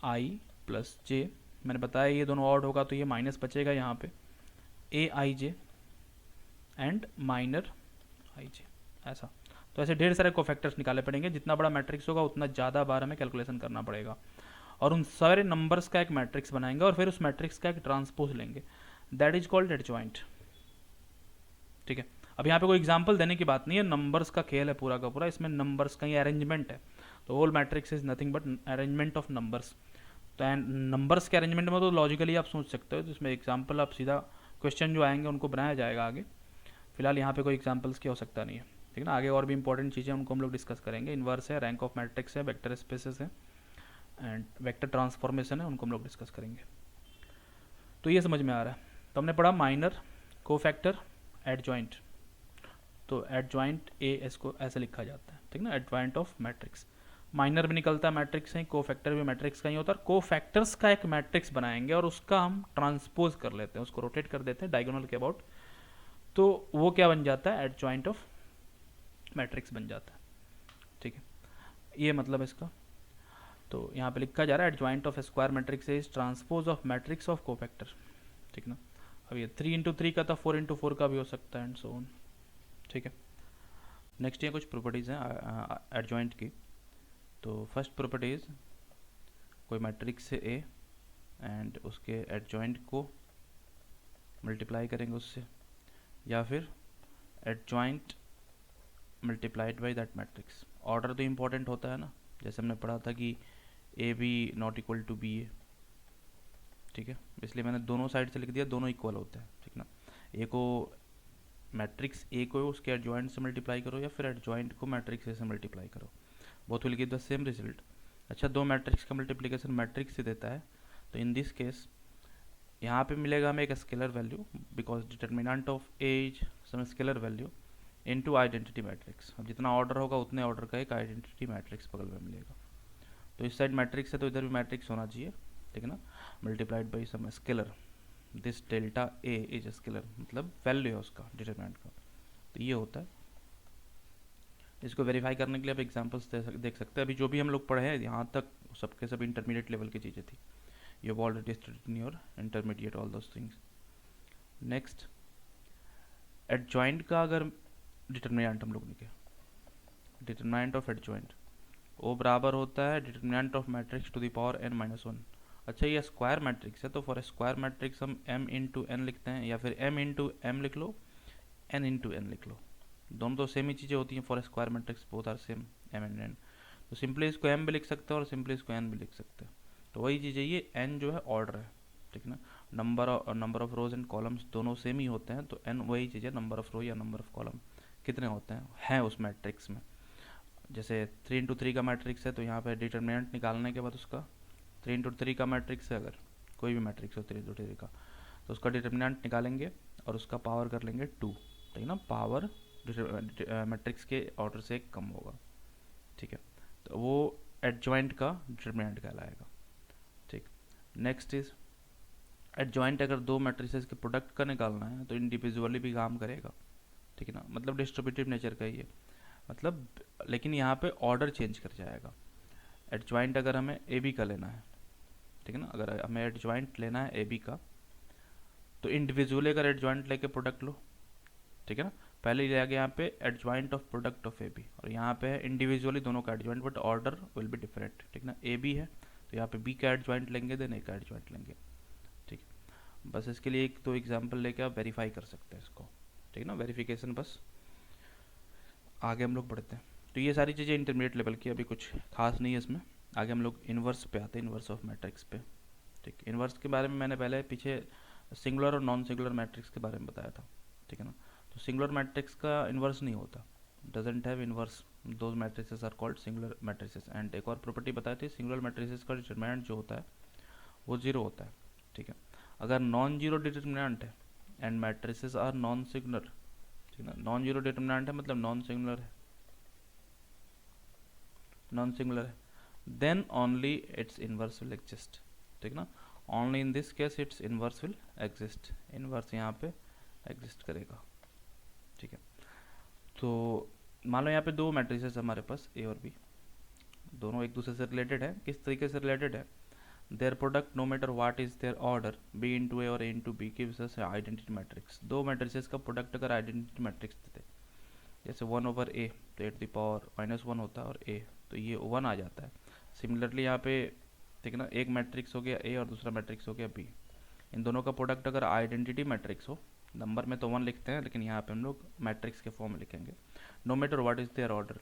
S1: I + J। मैंने बताया ये दोनों ऑड होगा तो ये माइनस बचेगा यहाँ पे, AIJ एंड माइनर IJ, ऐसा। तो ऐसे ढेर सारे कोफैक्टर्स निकाले पड़ेंगे, जितना बड़ा मैट्रिक्स होगा उतना ज़्यादा बार हमें कैलकुलेशन करना पड़ेगा, और उन सारे नंबर्स का एक मैट्रिक्स बनाएंगे और फिर उस मैट्रिक्स का एक ट्रांसपोज लेंगे, दैट इज कॉल्ड एडजॉइंट, ठीक है। अब यहाँ पे कोई एग्जांपल देने की बात नहीं है, नंबर्स का खेल है पूरा का पूरा, इसमें नंबर्स का ही अरेंजमेंट है। तो whole matrix is nothing but arrangement of numbers. तो नंबर्स के अरेंजमेंट में तो लॉजिकली आप सोच सकते हो, तो इसमें एग्जाम्पल आप सीधा क्वेश्चन जो आएंगे उनको बनाया जाएगा आगे। फिलहाल यहाँ पे कोई एग्जाम्पल्स की हो सकता नहीं है, ठीक है ना। आगे और भी इंपॉर्टेंट चीज़ें उनको हम लोग डिस्कस करेंगे, इन्वर्स है, रैंक ऑफ मैट्रिक्स है, वेक्टर स्पेसेस है एंड वेक्टर ट्रांसफॉर्मेशन है, उनको हम लोग डिस्कस करेंगे। तो ये समझ में आ रहा है। तो हमने पढ़ा माइनर, कोफैक्टर, एडजॉइंट। तो एडजॉइंट ए इसको ऐसे लिखा जाता है, ठीक ना, एडजॉइंट ऑफ मैट्रिक्स। माइनर भी निकलता है मैट्रिक्स से, कोफैक्टर भी मैट्रिक्स का ही होता है। कोफैक्टर्स का एक मैट्रिक्स बनाएंगे और उसका हम ट्रांसपोज कर लेते हैं, उसको रोटेट कर देते हैं डायगोनल के अबाउट, तो वो क्या बन जाता है, एडजॉइंट ऑफ मैट्रिक्स बन जाता है, ठीक है। ये मतलब इसका। तो यहाँ पे लिखा जा रहा है adjoint of square matrix is transpose of matrix of cofactor, ठीक ना। अब ये 3 × 3 का था, 4 × 4 का भी हो सकता है एंड सो ऑन, ठीक है। नेक्स्ट ये कुछ प्रॉपर्टीज़ हैं एडजॉइंट की। तो फर्स्ट प्रॉपर्टीज, कोई मैट्रिक्स से ए एंड उसके एडजॉइंट को मल्टीप्लाई करेंगे उससे, या फिर adjoint multiplied by that matrix. Order तो इम्पॉर्टेंट होता है ना, जैसे हमने पढ़ा था कि A B not equal to B A, ठीक है। इसलिए मैंने दोनों साइड से लिख दिया, दोनों इक्वल होते हैं, ठीक ना। ए को मैट्रिक्स ए को उसके एडजॉइंट से मल्टीप्लाई करो या फिर एडजॉइंट को मैट्रिक्स ए से मल्टीप्लाई करो, both will give the same result. अच्छा, दो मैट्रिक्स का मल्टीप्लिकेशन मैट्रिक्स से देता है, तो इन दिस केस यहाँ पे मिलेगा हमें एक scalar value, because determinant of A is some scalar value into identity matrix. अब जितना ऑर्डर होगा उतने ऑर्डर का एक आइडेंटिटी मैट्रिक्स बगल में मिलेगा। तो इस साइड मैट्रिक्स है तो इधर भी मैट्रिक्स होना चाहिए, ठीक है ना, multiplied by some scalar, this delta A is scalar, मतलब वैल्यू है उसका डिटरमिनेंट का। तो ये होता है। इसको वेरीफाई करने के लिए आप एग्जांपल्स देख सकते हैं। अभी जो भी हम लोग पढ़े हैं यहाँ तक सबके सब इंटरमीडिएट लेवल की चीज़ें थी। You have already studied in your intermediate all those things. Next, adjoint का अगर डिटरमिनेंट हम लोग लिखे, डिटरमिनेंट ऑफ एडजॉइंट ओ बराबर होता है determinant of matrix to the power n minus one. अच्छा, ये स्क्वायर मैट्रिक्स है तो फॉर स्क्वायर मैट्रिक्स हम m इंटू एन लिखते हैं, या फिर m इंटू एम लिख लो, n इंटू एन लिख लो, दोनों तो सेम ही चीज़ें होती हैं for square matrix, both are same m and n। तो सिंपली इसको m भी लिख सकते हैं और सिंपली इसको n भी लिख सकते हैं। तो वही चीज़ है, ये n जो है ऑर्डर है, ठीक है ना, number of rose and columns दोनों सेम ही होते हैं, तो n वही चीज़ है, नंबर ऑफ रो या नंबर ऑफ कॉलम कितने होते हैं उस मैट्रिक्स में। जैसे 3 इंटू 3 का मैट्रिक्स है तो यहाँ पे डिटरमिनेंट निकालने के बाद उसका 3 इंटू 3 का मैट्रिक्स है, अगर कोई भी मैट्रिक्स हो 3 इंटू 3 का, तो उसका डिटरमिनेंट निकालेंगे और उसका पावर कर लेंगे 2, ठीक है ना, पावर मैट्रिक्स के ऑर्डर से कम होगा, ठीक है, तो वो एडजॉइंट का डिटरमिनेंट कहलाएगा। ठीक, नेक्स्ट इज एडजॉइंट अगर दो मैट्रिसेस के प्रोडक्ट का निकालना है तो इंडिविजुअली भी काम करेगा, ठीक है ना, मतलब डिस्ट्रीब्यूटिव नेचर का ही है, मतलब लेकिन यहाँ पे ऑर्डर चेंज कर जाएगा। एडजॉइंट अगर हमें ए बी का लेना है, ठीक है ना, अगर हमें एडजॉइंट लेना है ए बी का तो इंडिविजुअली अगर एडजॉइंट लेके प्रोडक्ट लो, ठीक है ना, पहले लिया गया यहाँ पे adjoint of product of A B, और यहाँ पे है इंडिविजुअली दोनों का adjoint, but order will be different, ठीक ना, ए बी है तो यहाँ पे बी का एडजॉइंट लेंगे देन ए का एडजॉइंट लेंगे, ठीक है। बस इसके लिए एक दो एग्जाम्पल लेके आप वेरीफाई कर सकते हैं इसको, ठीक है ना, वेरिफिकेशन बस। आगे हम लोग बढ़ते हैं। तो ये सारी चीज़ें इंटरमीडिएट लेवल की, अभी कुछ खास नहीं है इसमें। आगे हम लोग इन्वर्स पे आते हैं, इन्वर्स ऑफ मैट्रिक्स पे। ठीक, इन्वर्स के बारे में मैंने पहले पीछे सिंगुलर और नॉन सिंगुलर मैट्रिक्स के बारे में बताया था, ठीक है ना। तो सिंगुलर मैट्रिक्स का इन्वर्स नहीं होता, doesn't have inverse, those matrices are called singular matrices. And एक और प्रॉपर्टी बताई थी, सिंगुलर मैट्रिसेस का डिटरमिनेंट जो होता है वो जीरो होता है, ठीक है। अगर नॉन जीरो डिटरमिनेंट है and matrices are non singular, ठीक है ना, नॉन जीरो डिटरमिनेंट है मतलब नॉन सिंगुलर है, नॉन सिंगुलर है, then only its inverse will exist, ठीक ना, only in this case its inverse will exist, inverse यहाँ पे एग्जिस्ट करेगा, ठीक है। तो मान लो यहाँ पे दो मैट्रिसेस हमारे पास ए और बी, दोनों एक दूसरे से रिलेटेड है। किस तरीके से रिलेटेड है, their product no matter what is their order, B into A और A into B gives us identity matrix. दो मैट्रिसेस का प्रोडक्ट अगर आइडेंटिटी मैट्रिक्स देते, जैसे 1 ओवर ए तो एट द पावर -1 होता है और ए तो ये 1 आ जाता है। सिमिलरली यहाँ पे, ठीक है ना, एक मैट्रिक्स हो गया ए और दूसरा मैट्रिक्स हो गया बी, इन दोनों का प्रोडक्ट अगर आइडेंटिटी मैट्रिक्स हो, नंबर में तो 1 लिखते हैं लेकिन यहाँ पे हम लोग मैट्रिक्स के फॉर्म में लिखेंगे, no matter what is their order,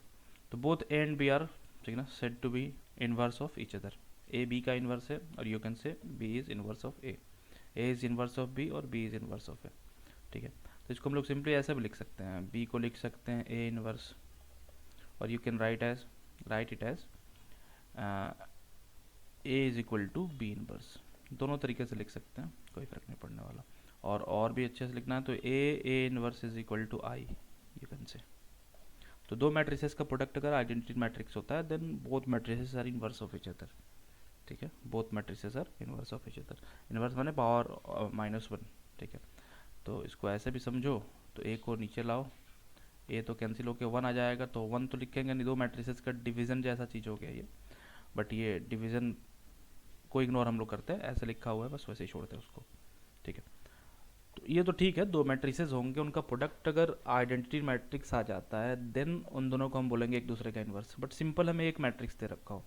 S1: तो both A and B are, ठीक है ना, said to B inverse of each other. A B का इनवर्स है और you can say B is inverse of A is inverse of B और B is inverse of A, ठीक है। तो इसको हम लोग सिंपली ऐसे भी लिख सकते हैं, बी को लिख सकते हैं ए इनवर्स, और you can write it as A is equal to B inverse, दोनों तरीके से लिख सकते हैं, कोई फ़र्क नहीं पड़ने वाला। और भी अच्छे से लिखना है तो A inverse is equal to I, you can say. तो दो मैट्रिसेस का प्रोडक्ट अगर आइडेंटिटी मैट्रिक्स होता है then both matrices are inverse of each other, ठीक है, both matrices are inverse of each other. Inverse माने पावर -1, ठीक है। तो इसको ऐसे भी समझो, तो ए को नीचे लाओ, ए तो कैंसिल होके 1 आ जाएगा, तो 1 तो लिखेंगे नहीं, दो मैट्रिसेस का डिवीज़न जैसा चीज़ हो गया ये, बट ये डिवीज़न को इग्नोर हम लोग करते हैं, ऐसे लिखा हुआ है बस वैसे ही छोड़ते हैं उसको, ठीक है। तो ये तो ठीक है, दो मैट्रिसेस होंगे, उनका प्रोडक्ट अगर आइडेंटिटी मैट्रिक्स आ जाता है देन उन दोनों को हम बोलेंगे एक दूसरे का इन्वर्स। बट सिंपल हमें एक मैट्रिक्स दे रखा हो,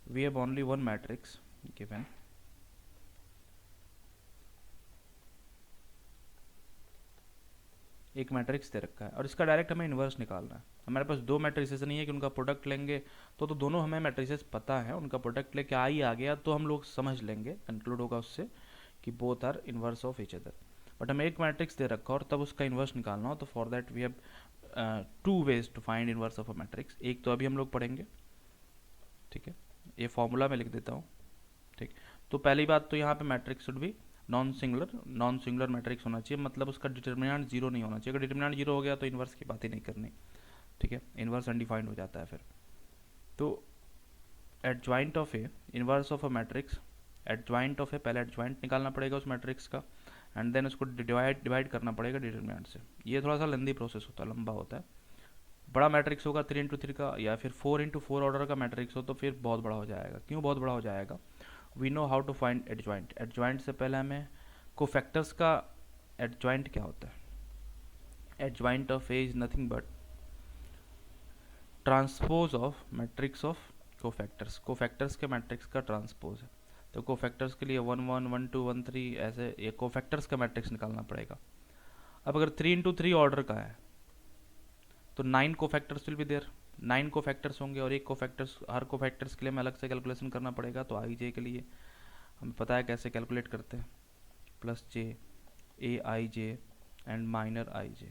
S1: we have only one matrix given, एक मैट्रिक्स दे रखा है और इसका डायरेक्ट हमें इन्वर्स निकालना है। हमारे पास दो मैट्रिसेस नहीं है कि उनका प्रोडक्ट लेंगे, तो दोनों हमें मैट्रिसेस पता है, उनका प्रोडक्ट लेके आ ही आ गया तो हम लोग समझ लेंगे, कंक्लूड होगा उससे कि both are inverse of each other. But हमें एक मैट्रिक्स दे रखा और तब उसका इन्वर्स निकालना हो, तो for that we have 2 ways to find inverse of a matrix. एक तो अभी हम लोग पढ़ेंगे, ठीक है, ये फॉर्मूला में लिख देता हूँ, ठीक। तो पहली बात तो यहाँ पे मैट्रिक्स शुड भी नॉन सिंगुलर मैट्रिक्स होना चाहिए, मतलब उसका डिटरमिनेंट जीरो नहीं होना चाहिए। अगर डिटरमिनेंट जीरो हो गया तो इन्वर्स की बात ही नहीं करनी, ठीक है, इन्वर्स अनडिफाइंड हो जाता है फिर। तो adjoint of A inverse of a matrix adjoint of है, पहले एडजॉइंट निकालना पड़ेगा उस मैट्रिक्स का, एंड देन उसको डिवाइड करना पड़ेगा डिटरमिनेंट से। ये थोड़ा सा लेंदी प्रोसेस होता है, लंबा होता है। बड़ा मैट्रिक्स होगा 3x3 का या फिर 4x4 ऑर्डर का मैट्रिक्स हो तो फिर बहुत बड़ा हो जाएगा। क्यों बहुत बड़ा हो जाएगा? We know how to find adjoint. Adjoint से पहले हमें कोफैक्टर्स का एडजॉइंट क्या होता है? Adjoint of A is nothing but transpose of matrix of cofactors. Cofactors के मैट्रिक्स का ट्रांसपोज है। तो कोफैक्टर्स के लिए 1 1 1 2 1 3 ऐसे ये कोफैक्टर्स का मैट्रिक्स निकालना पड़ेगा। अब अगर 3x3 ऑर्डर का है तो 9 cofactors will be there, 9 cofactors होंगे और एक कोफैक्टर्स, हर कोफैक्टर्स के लिए हमें अलग से कैलकुलेशन करना पड़ेगा। तो आई जे के लिए हमें पता है कैसे कैलकुलेट करते हैं, plus J A I J and minor I J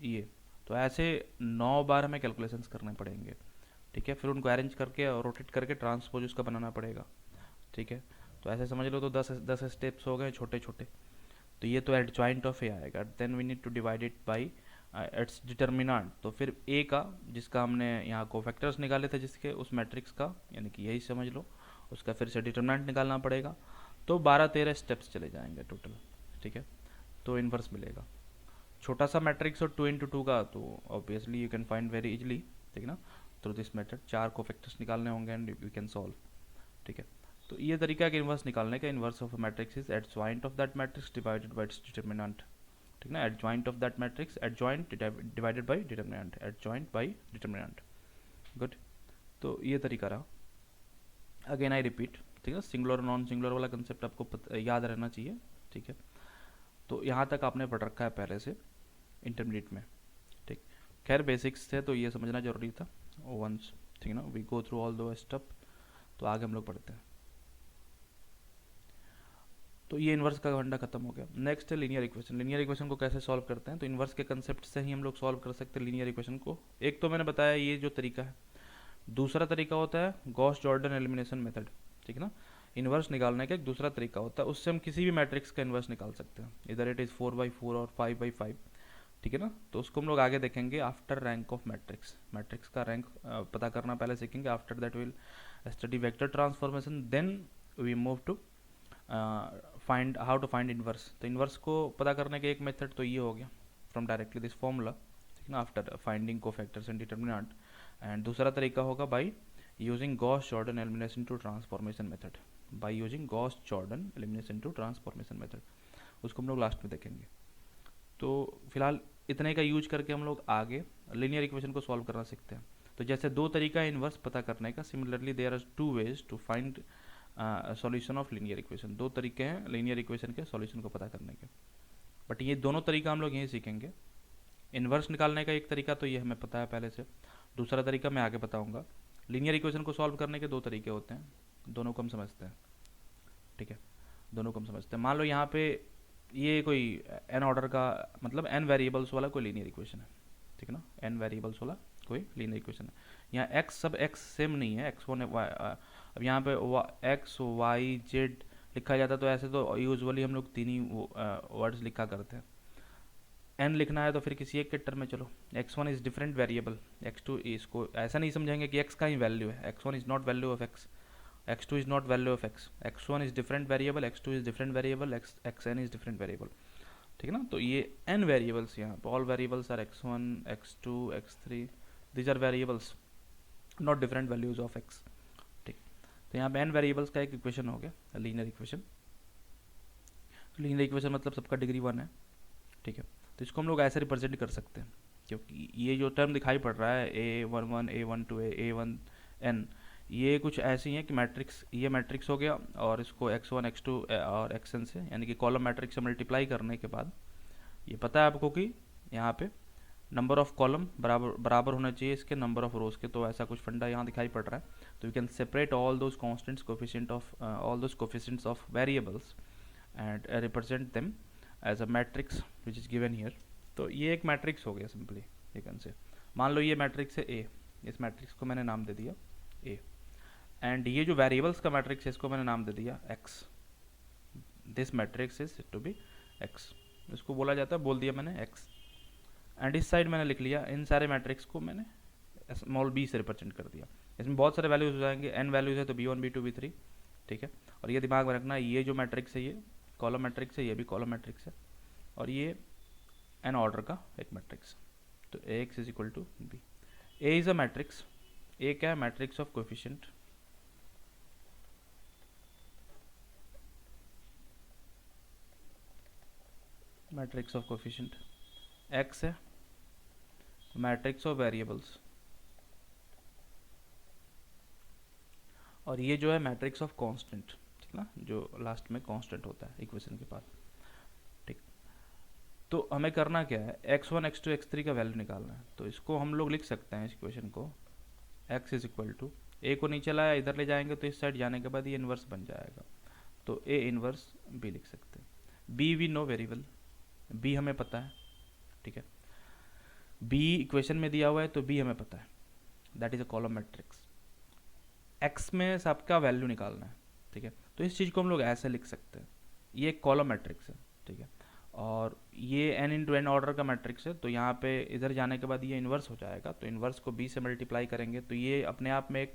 S1: ये। तो ऐसे 9 बार हमें कैलकुलेशंस करने पड़ेंगे, ठीक है। फिर उनको अरेंज करके और रोटेट करके ट्रांसपोज उसका बनाना पड़ेगा, ठीक है। तो ऐसे समझ लो तो 10 स्टेप्स हो गए छोटे छोटे। तो ये तो एडजॉइंट ऑफ ए आएगा। Then we need to divide it by its determinant. तो फिर ए का, जिसका हमने यहाँ कोफैक्टर्स निकाले थे जिसके, उस मैट्रिक्स का, यानी कि यही समझ लो, उसका फिर से डिटर्मिनेंट निकालना पड़ेगा। तो 12-13 स्टेप्स चले जाएंगे टोटल, ठीक है। तो इन्वर्स मिलेगा। छोटा सा मैट्रिक्स और 2x2 का तो obviously you can find very easily, ठीक है ना, थ्रू दिस मेथड। 4 कोफैक्टर्स निकालने होंगे एंड यू कैन सॉल्व, ठीक है। तो ये तरीका है कि इन्वर्स निकालने का। Inverse of matrix is adjoint of that matrix divided by its determinant, ठीक ना। Adjoint of that matrix, adjoint divided by determinant, adjoint bye determinant. Good. तो ये तरीका रहा। अगेन आई रिपीट, ठीक है, सिंगुलर नॉन सिंगुलर वाला कंसेप्ट आपको याद रहना चाहिए, ठीक है। तो यहाँ तक आपने पढ़ रखा है पहले से इंटरमीडिएट में, ठीक। खैर बेसिक्स थे तो ये समझना जरूरी था वंस, ठीक है ना। वी गो थ्रू ऑल दो स्टेप। तो आगे हम लोग पढ़ते हैं। तो ये इन्वर्स का फंडा खत्म हो गया। नेक्स्ट है लीनियर इक्वेशन। लीनियर इक्वेशन को कैसे सॉल्व करते हैं? तो इन्वर्स के कंसेप्ट से ही हम लोग सॉल्व कर सकते हैं लीनियर इक्वेशन को। एक तो मैंने बताया ये जो तरीका है। दूसरा तरीका होता है गॉस जॉर्डन एलिमिनेशन मेथड, ठीक है ना। इन्वर्स निकालने का एक दूसरा तरीका होता है, उससे हम किसी भी मैट्रिक्स का इन्वर्स निकाल सकते हैं, इधर इट इज़ 4/4 और 5/5, ठीक है ना। तो उसको हम लोग आगे देखेंगे after rank of matrix. Matrix का रैंक पता करना पहले सीखेंगे, after that will study vector transformation, then we move to find how to find inverse. तो इन्वर्स को पता करने के एक मेथड तो ये हो गया फ्रॉम डायरेक्टली दिस फॉर्मूला, ठीक ना, after finding cofactors and determinant. And दूसरा तरीका होगा by using Gauss Jordan elimination to transformation method, by using Gauss Jordan elimination to transformation method. उसको हम लोग लास्ट में देखेंगे। तो फिलहाल इतने का यूज करके हम लोग आगे लीनियर इक्वेशन को सॉल्व करना सीखते हैं। तो जैसे दो तरीका है इन्वर्स पता करने का, similarly there are 2 ways to find solution of linear equation. 2 तरीके हैं लीनियर इक्वेशन के सॉल्यूशन को पता करने के, बट ये दोनों तरीका हम लोग यहीं सीखेंगे। इन्वर्स निकालने का एक तरीका तो ये हमें पता है पहले से, दूसरा तरीका मैं आगे बताऊंगा। लीनियर इक्वेशन को सॉल्व करने के 2 तरीके होते हैं, दोनों को हम समझते हैं, ठीक है। दोनों को हम समझते हैं। मान लो यहाँ पे ये कोई n ऑर्डर का, मतलब n वेरिएबल्स वाला कोई लीनियर इक्वेशन है, ठीक है ना। n वेरिएबल्स वाला कोई लीनियर इक्वेशन है। यहाँ x सब x सेम नहीं है, x1 अब यहाँ पे x y z लिखा जाता तो ऐसे तो यूजुअली हम लोग 3 ही वर्ड्स लिखा करते हैं। n लिखना है तो फिर किसी एक के टर्म में चलो, x1 is different variable, x2 इसको ऐसा नहीं समझेंगे कि x का ही वैल्यू है, x1 is not value of x, x2 is not value of x, x1 is different variable, x2 is different variable, xn is different variable, ठीक है ना। तो ये n variables यहाँ पे, all variables are x1 x2 x3, these are variables not different values of x, ठीक। तो यहाँ पे n variables का एक इक्वेशन हो गया लीनियर इक्वेशन। लीनियर इक्वेशन मतलब सबका डिग्री 1 है, ठीक है। तो इसको हम लोग ऐसे रिप्रेजेंट कर सकते हैं, क्योंकि ये जो टर्म दिखाई पड़ रहा है a11 a12 a1n, ये कुछ ऐसी हैं कि मैट्रिक्स, ये मैट्रिक्स हो गया और इसको x1 x2 और xn से, यानी कि कॉलम मैट्रिक्स से मल्टीप्लाई करने के बाद ये पता है आपको कि यहाँ पे नंबर ऑफ कॉलम बराबर होना चाहिए इसके नंबर ऑफ रोज के। तो ऐसा कुछ फंडा यहाँ दिखाई पड़ रहा है। तो you can separate all those constants coefficient of all those coefficients of variables and represent them as a matrix which is given here. तो ये एक मैट्रिक्स हो गया सिंपली, यू कैन से। मान लो ये मैट्रिक्स है A, इस मैट्रिक्स को मैंने नाम दे दिया A, एंड ये जो वेरिएबल्स का मैट्रिक्स है इसको मैंने नाम दे दिया x, this matrix is to be x, इसको बोला जाता है, बोल दिया मैंने x। एंड इस साइड मैंने लिख लिया इन सारे मैट्रिक्स को मैंने स्मॉल b से रिप्रेजेंट कर दिया। इसमें बहुत सारे वैल्यूज हो जाएंगे, n वैल्यूज है तो b1 b2 b3, ठीक है। और ये दिमाग में रखना, ये जो मैट्रिक्स है ये कॉलम मैट्रिक्स है, ये भी कॉलम मैट्रिक्स है, और ये एन ऑर्डर का एक मैट्रिक्स। तो A X is equal to B. A is a matrix, A क्या है, matrix of coefficient, matrix of coefficient. X है मैट्रिक्स ऑफ वेरिएबल्स, और ये जो है मैट्रिक्स ऑफ कांस्टेंट, ठीक ना, जो लास्ट में कांस्टेंट होता है इक्वेशन के बाद, ठीक। तो हमें करना क्या है, x1 x2 x3 का वैल्यू निकालना है। तो इसको हम लोग लिख सकते हैं इस इक्वेशन को, x इज इक्वल टू, ए को नीचे लाया इधर ले जाएंगे तो इस साइड जाने के बाद ये इन्वर्स बन जाएगा, तो ए इन्वर्स बी लिख सकते हैं। B we know variable, B हमें पता है, ठीक है, बी इक्वेशन में दिया हुआ है तो बी हमें पता है, that is a column matrix. X में सबका वैल्यू निकालना है, ठीक है। तो इस चीज़ को हम लोग ऐसे लिख सकते हैं, ये एक कॉलम मैट्रिक्स है, ठीक है, और ये n इंटू एन ऑर्डर का मैट्रिक्स है, तो यहाँ पे इधर जाने के बाद ये इन्वर्स हो जाएगा, तो इन्वर्स को b से मल्टीप्लाई करेंगे तो ये अपने आप में एक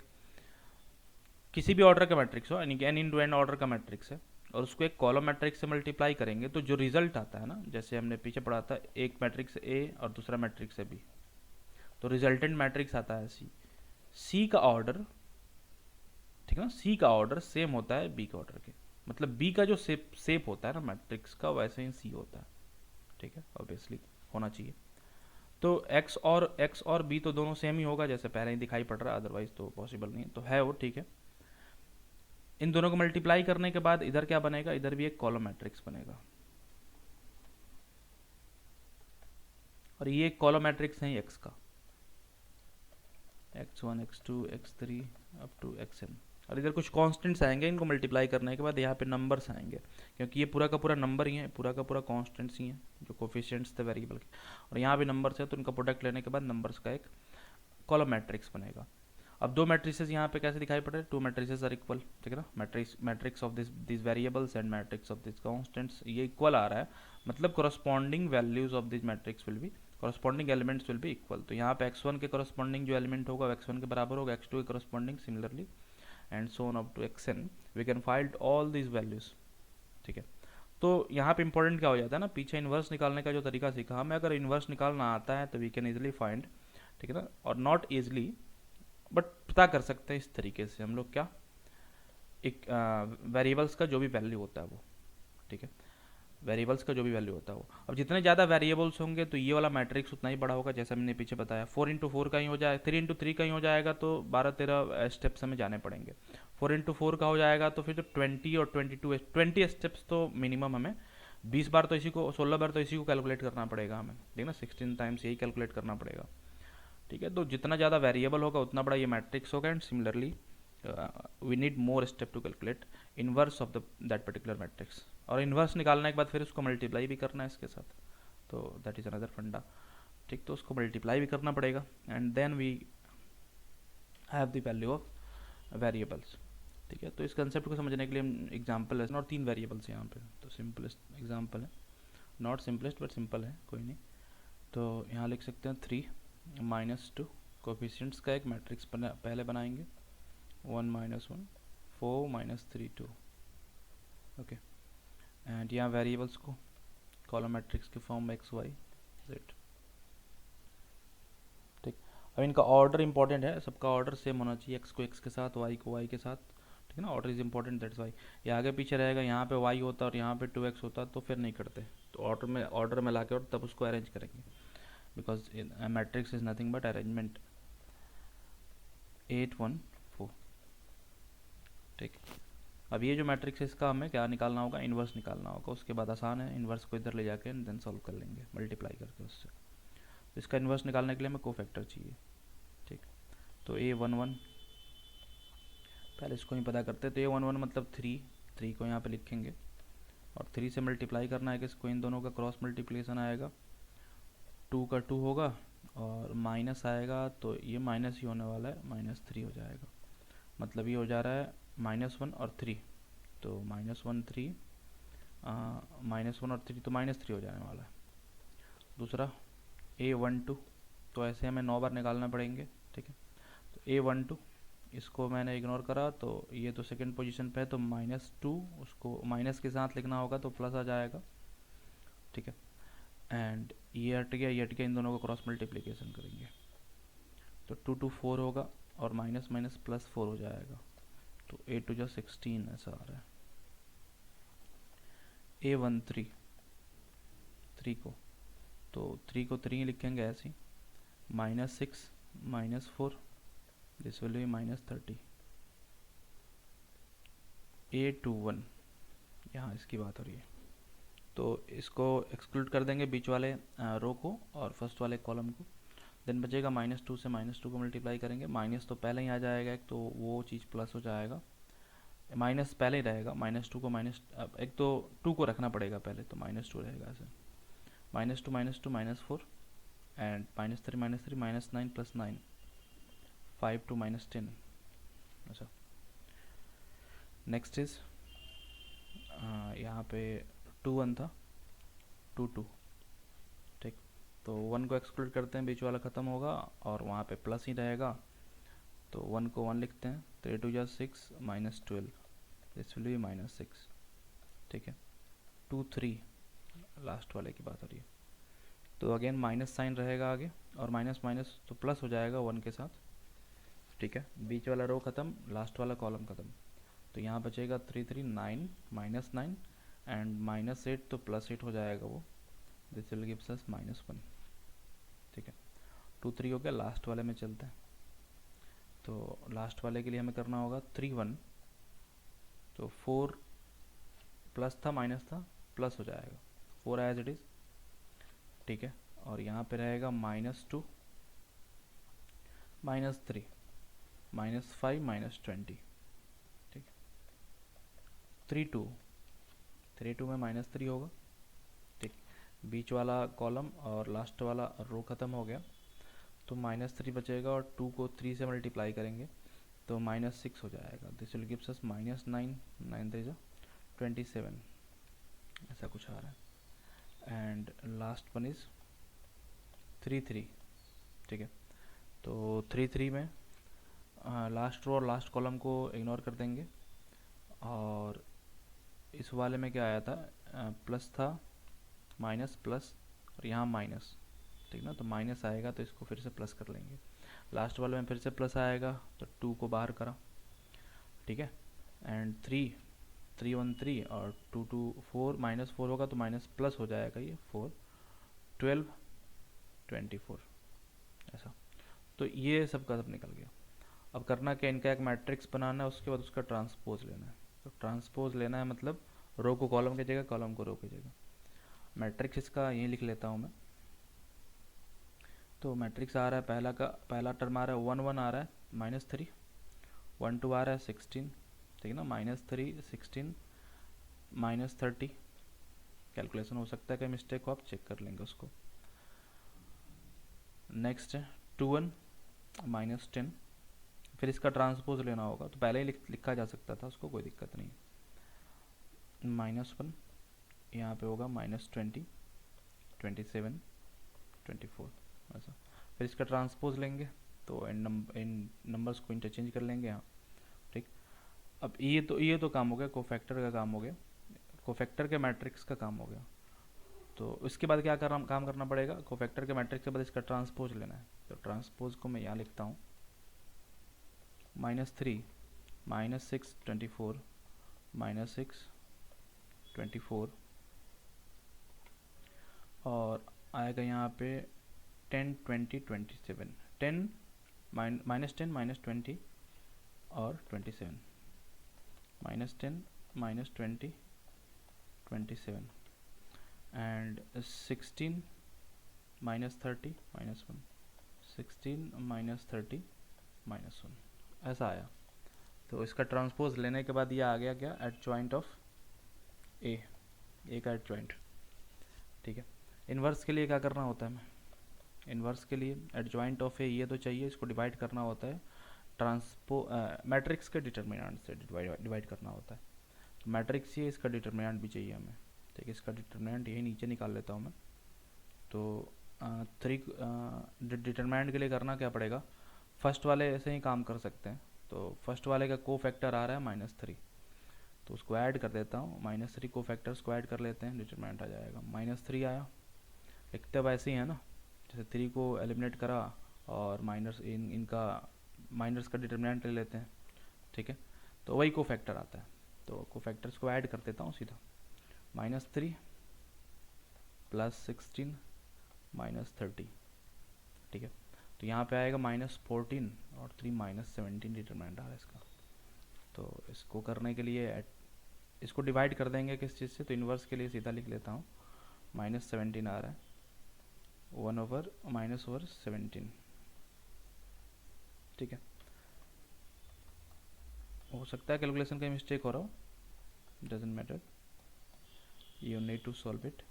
S1: किसी भी ऑर्डर का मैट्रिक्स हो, यानी कि n इंटू एन ऑर्डर का मैट्रिक्स है, और उसको एक कॉलम मैट्रिक्स से मल्टीप्लाई करेंगे तो जो रिजल्ट आता है ना, जैसे हमने पीछे पढ़ा था, एक मैट्रिक्स a और दूसरा मैट्रिक्स है b, तो रिजल्टेंट मैट्रिक्स आता है c का ऑर्डर, ठीक है ना, सी का ऑर्डर सेम होता है बी के ऑर्डर के, मतलब बी का जो शेप होता है ना मैट्रिक्स का, वैसे ही सी होता है, ठीक है, ऑब्वियसली होना चाहिए। तो एक्स और बी तो दोनों सेम ही होगा, जैसे पहले ही दिखाई पड़ रहा है, अदरवाइज तो पॉसिबल नहीं, तो है वो, ठीक है। इन दोनों को मल्टीप्लाई करने के बाद इधर क्या बनेगा, इधर भी एक कॉलम मैट्रिक्स बनेगा, और ये एक कॉलम मैट्रिक्स है एक्स का, x1 x2 x3 up to xn, और इधर कुछ कांस्टेंट्स आएंगे, इनको मल्टीप्लाई करने के बाद यहाँ पे नंबर्स आएंगे, क्योंकि ये पूरा का पूरा नंबर ही है, पूरा का पूरा कांस्टेंट्स ही हैं जो कोफिशिएंट्स थे वेरिएबल के, और यहाँ भी नंबर्स है, तो इनका प्रोडक्ट लेने के बाद नंबर्स का एक कॉलम मैट्रिक्स बनेगा। अब दो मैट्रिसेस यहाँ पे कैसे दिखाई पड़ रहे हैं, टू मैट्रिसेस आर इक्वल, ठीक है ना, matrix of this variables and matrix of this constants, ये इक्वल आ रहा है, मतलब corresponding values of this matrix will B, corresponding elements will be equal. तो यहाँ पे x1 के करस्पॉन्डिंग जो एलिमेंट होगा वो x1 के बराबर होगा, x2 के corresponding similarly, and so on up to xn, we can find all these values, ठीक है। तो यहाँ पे इंपॉर्टेंट क्या हो जाता है ना, पीछे इन्वर्स निकालने का जो तरीका सीखा हमें, अगर इन्वर्स निकालना आता है तो वी कैन इजिली फाइंड, ठीक है ना, और नॉट ईजिली बट पता कर सकते हैं इस तरीके से हम लोग, क्या, एक वेरिएबल्स का जो भी वैल्यू होता है वो, ठीक है, वेरिएबल्स का जो भी वैल्यू होता है वो। अब जितने ज़्यादा वेरिएबल्स होंगे तो ये वाला मैट्रिक्स उतना ही बड़ा होगा, जैसे हमने पीछे बताया 4 इंटू 4 का ही हो जाए, 3 इंटू 3 का ही हो जाएगा, तो 12-13 स्टेप्स हमें जाने पड़ेंगे। 4 इंटू 4 का हो जाएगा तो फिर 20 और 20 स्टेप्स तो मिनिमम हमें 20 बार तो इसी को, 16 बार तो इसी को कैलकुलेट करना पड़ेगा हमें, ठीक ना, 16 टाइम्स यही कैलकुलेट करना पड़ेगा, ठीक है। तो जितना ज़्यादा वेरिएबल होगा उतना बड़ा ये मैट्रिक्स होगा, and similarly we need more step to calculate inverse of that particular matrix, और इन्वर्स निकालने के बाद फिर उसको मल्टीप्लाई भी करना है इसके साथ, तो दैट इज़ अनदर फंडा, ठीक। तो उसको मल्टीप्लाई भी करना पड़ेगा, and then we have the value of variables, ठीक है। तो इस कंसेप्ट को समझने के लिए एग्जाम्पल है, और 3 वेरिएबल्स यहाँ पे, तो सिंपलेस्ट एग्जाम्पल है, नॉट सिंपलेस्ट बट सिंपल है, कोई नहीं। तो यहाँ लिख सकते हैं 3 -2 कोफिशिएंट्स का एक मैट्रिक्स पहले बनाएंगे, 1 -1 4 -3 2, ओके, एंड यहाँ वेरिएबल्स को कॉलम मैट्रिक्स के फॉर्म में x y z, ठीक। अब इनका ऑर्डर इंपॉर्टेंट है, सबका ऑर्डर सेम होना चाहिए, x को x के साथ, y को y के साथ, ठीक है ना, order is important, that's why. ये आगे पीछे रहेगा, यहाँ पे y होता और यहाँ पे 2x होता तो फिर नहीं करते, तो ऑर्डर में लाके और तब उसको अरेंज करेंगे, because matrix is nothing but arrangement. 8 1 4, ठीक। अब ये जो मैट्रिक्स है इसका हमें क्या निकालना होगा, इन्वर्स निकालना होगा, उसके बाद आसान है, इन्वर्स को इधर ले जाके देन सॉल्व कर लेंगे मल्टीप्लाई करके उससे। तो इसका इन्वर्स निकालने के लिए हमें कोफैक्टर चाहिए, ठीक। तो A11 पहले इसको ही पता करते हैं, तो A11 मतलब 3 को यहाँ पे लिखेंगे, और 3 से मल्टीप्लाई करना है कि इसको, इन दोनों का क्रॉस मल्टीप्लिकेशन आएगा, 2 का 2 होगा और माइनस आएगा, तो ये माइनस ही होने वाला है, -3 हो जाएगा, मतलब ये हो जा रहा है -1 और 3, तो -1 3 -1 और 3 तो -3 हो जाने वाला है। दूसरा A12, तो ऐसे हमें 9 बार निकालना पड़ेंगे, ठीक है। तो A12 इसको मैंने इग्नोर करा तो ये तो सेकंड पोजीशन पे है, तो -2 उसको माइनस के साथ लिखना होगा तो प्लस आ जाएगा, ठीक है। एंड ये हट गया, ये हट गया, इन दोनों को क्रॉस मल्टीप्लिकेशन करेंगे तो 2 2 4 होगा और माइनस माइनस प्लस 4 हो जाएगा, तो 8 2 16 ऐसा आ रहा है। A13 3 को, तो 3 को 3 लिखेंगे ऐसे ही, -6 -4, दिस विल बी -30। A21 यहाँ इसकी बात हो रही है, तो इसको एक्सक्लूड कर देंगे बीच वाले रो को और फर्स्ट वाले कॉलम को। देन बचेगा -2 से -2 को मल्टीप्लाई करेंगे, माइनस तो पहले ही आ जाएगा एक, तो वो चीज़ प्लस हो जाएगा, माइनस पहले ही रहेगा, -2 को माइनस, एक तो 2 को रखना पड़ेगा पहले, तो -2 रहेगा ऐसे, -2 -4 एंड -3 -9 + 9 5 2 -10। अच्छा, नेक्स्ट इज यहाँ पे 2 1 था, 2 2, ठीक, तो 1 को एक्सक्लूड करते हैं, बीच वाला ख़त्म होगा और वहाँ पे प्लस ही रहेगा, तो 1 को 1 लिखते हैं, 3 2 6 -12, दिस विल बी -6, ठीक है। 2 3 लास्ट वाले की बात हो रही है, तो अगेन माइनस साइन रहेगा आगे और माइनस माइनस तो प्लस हो जाएगा 1 के साथ, ठीक है। बीच वाला रो ख़त्म, लास्ट वाला कॉलम ख़त्म, तो यहाँ बचेगा 3 3 9 -9 एंड -8 तो +8 हो जाएगा वो, दिस विल गिव्स अस -1, ठीक है। 2 3 हो गया, लास्ट वाले में चलते हैं, तो लास्ट वाले के लिए हमें करना होगा 3 1, तो 4 प्लस था माइनस था प्लस हो जाएगा, 4 एज इट इज़, ठीक है। और यहाँ पे रहेगा -2 -3 -5 -20, ठीक, 3 2 3 2 में -3 होगा, ठीक, बीच वाला कॉलम और लास्ट वाला रो ख़त्म हो गया, तो -3 बचेगा और 2 को 3 से मल्टीप्लाई करेंगे तो -6 हो जाएगा, दिस विल गिव्स अस -9 9 3 27, ऐसा कुछ आ रहा है। एंड लास्ट वन इज़ 3 3, ठीक है, तो 3 3 में लास्ट रो और लास्ट कॉलम को इग्नोर कर देंगे, और इस वाले में क्या आया था, प्लस था, माइनस प्लस और यहाँ माइनस, ठीक ना, तो माइनस आएगा तो इसको फिर से प्लस कर लेंगे, लास्ट वाले में फिर से प्लस आएगा तो 2 को बाहर करा, ठीक है। एंड 3 3 1 3 और 2 2 4 -4 होगा तो माइनस प्लस हो जाएगा ये 4 12 24, ऐसा, तो ये सब का सब निकल गया। अब करना क्या, इनका एक मैट्रिक्स बनाना है, उसके बाद उसका ट्रांसपोज लेना है, तो ट्रांसपोज लेना है मतलब रो को कॉलम की जगह, कॉलम को रो की जगह। मैट्रिक्स इसका यही लिख लेता हूँ मैं, तो मैट्रिक्स आ रहा है, पहला टर्म आ रहा है 1 1 आ रहा है -3, 1 2 आ रहा है 16, ठीक है ना, -3 16 -30, कैलकुलेशन हो सकता है कि मिस्टेक हो, आप चेक कर लेंगे उसको। नेक्स्ट है 2 1 -10, फिर इसका ट्रांसपोज लेना होगा, तो पहले ही लिखा जा सकता था उसको, कोई दिक्कत नहीं, -1 यहाँ पे होगा -20 27 24, ऐसा, फिर इसका ट्रांसपोज लेंगे तो इन नंबर्स को इंटरचेंज कर लेंगे यहाँ, ठीक। अब ये तो काम हो गया, कोफैक्टर का काम हो गया, कोफैक्टर के मैट्रिक्स का काम हो गया, तो इसके बाद क्या काम करना पड़ेगा, कोफैक्टर के मैट्रिक्स के बाद इसका ट्रांसपोज लेना है, तो ट्रांसपोज को मैं यहाँ लिखता हूँ, -3 -6 24 -6 24 और आएगा यहाँ पे 10 20 27, 10 -10 -20 और 27, -10 -20 27 एंड 16 -30 -1, 16 -30 -1, ऐसा आया। तो इसका ट्रांसपोज लेने के बाद ये आ गया क्या, एट जॉइंट ऑफ ए का एट जॉइंट, ठीक है। इन्वर्स के लिए क्या करना होता है, इन्वर्स के लिए एट जॉइंट ऑफ ए ये तो चाहिए, इसको डिवाइड करना होता है मैट्रिक्स के डिटर्मिनेंट से डिवाइड करना होता है, तो मैट्रिक्स ये, इसका डिटर्मिनेंट भी चाहिए हमें, ठीक है। इसका डिटर्मिनेंट यही नीचे निकाल लेता हूँ मैं, तो डिटर्मिनेंट के लिए करना क्या पड़ेगा, फर्स्ट वाले ऐसे ही काम कर सकते हैं, तो फर्स्ट वाले का को फैक्टर आ रहा है -3, तो उसको ऐड कर देता हूँ, -3 को फैक्टर्स को ऐड कर लेते हैं, डिटरमिनेंट आ जाएगा -3 आया। लिखते अब ऐसे ही है ना, जैसे 3 को एलिमिनेट करा और इनका माइनस का डिटरमिनेंट ले लेते हैं, ठीक है, तो वही को फैक्टर आता है। तो को फैक्टर्स को ऐड कर देता हूँ सीधा, -3 + 16 -30, ठीक है। तो यहाँ पे आएगा -14 और 3 -17 डिटरमिनेंट आ रहा है इसका। तो इसको करने के लिए इसको डिवाइड कर देंगे किस चीज़ से, तो इन्वर्स के लिए सीधा लिख लेता हूँ, -17 आ रहा है, 1/-17, ठीक है। हो सकता है कैलकुलेशन का मिस्टेक हो रहा हो, doesn't matter, you need to solve it.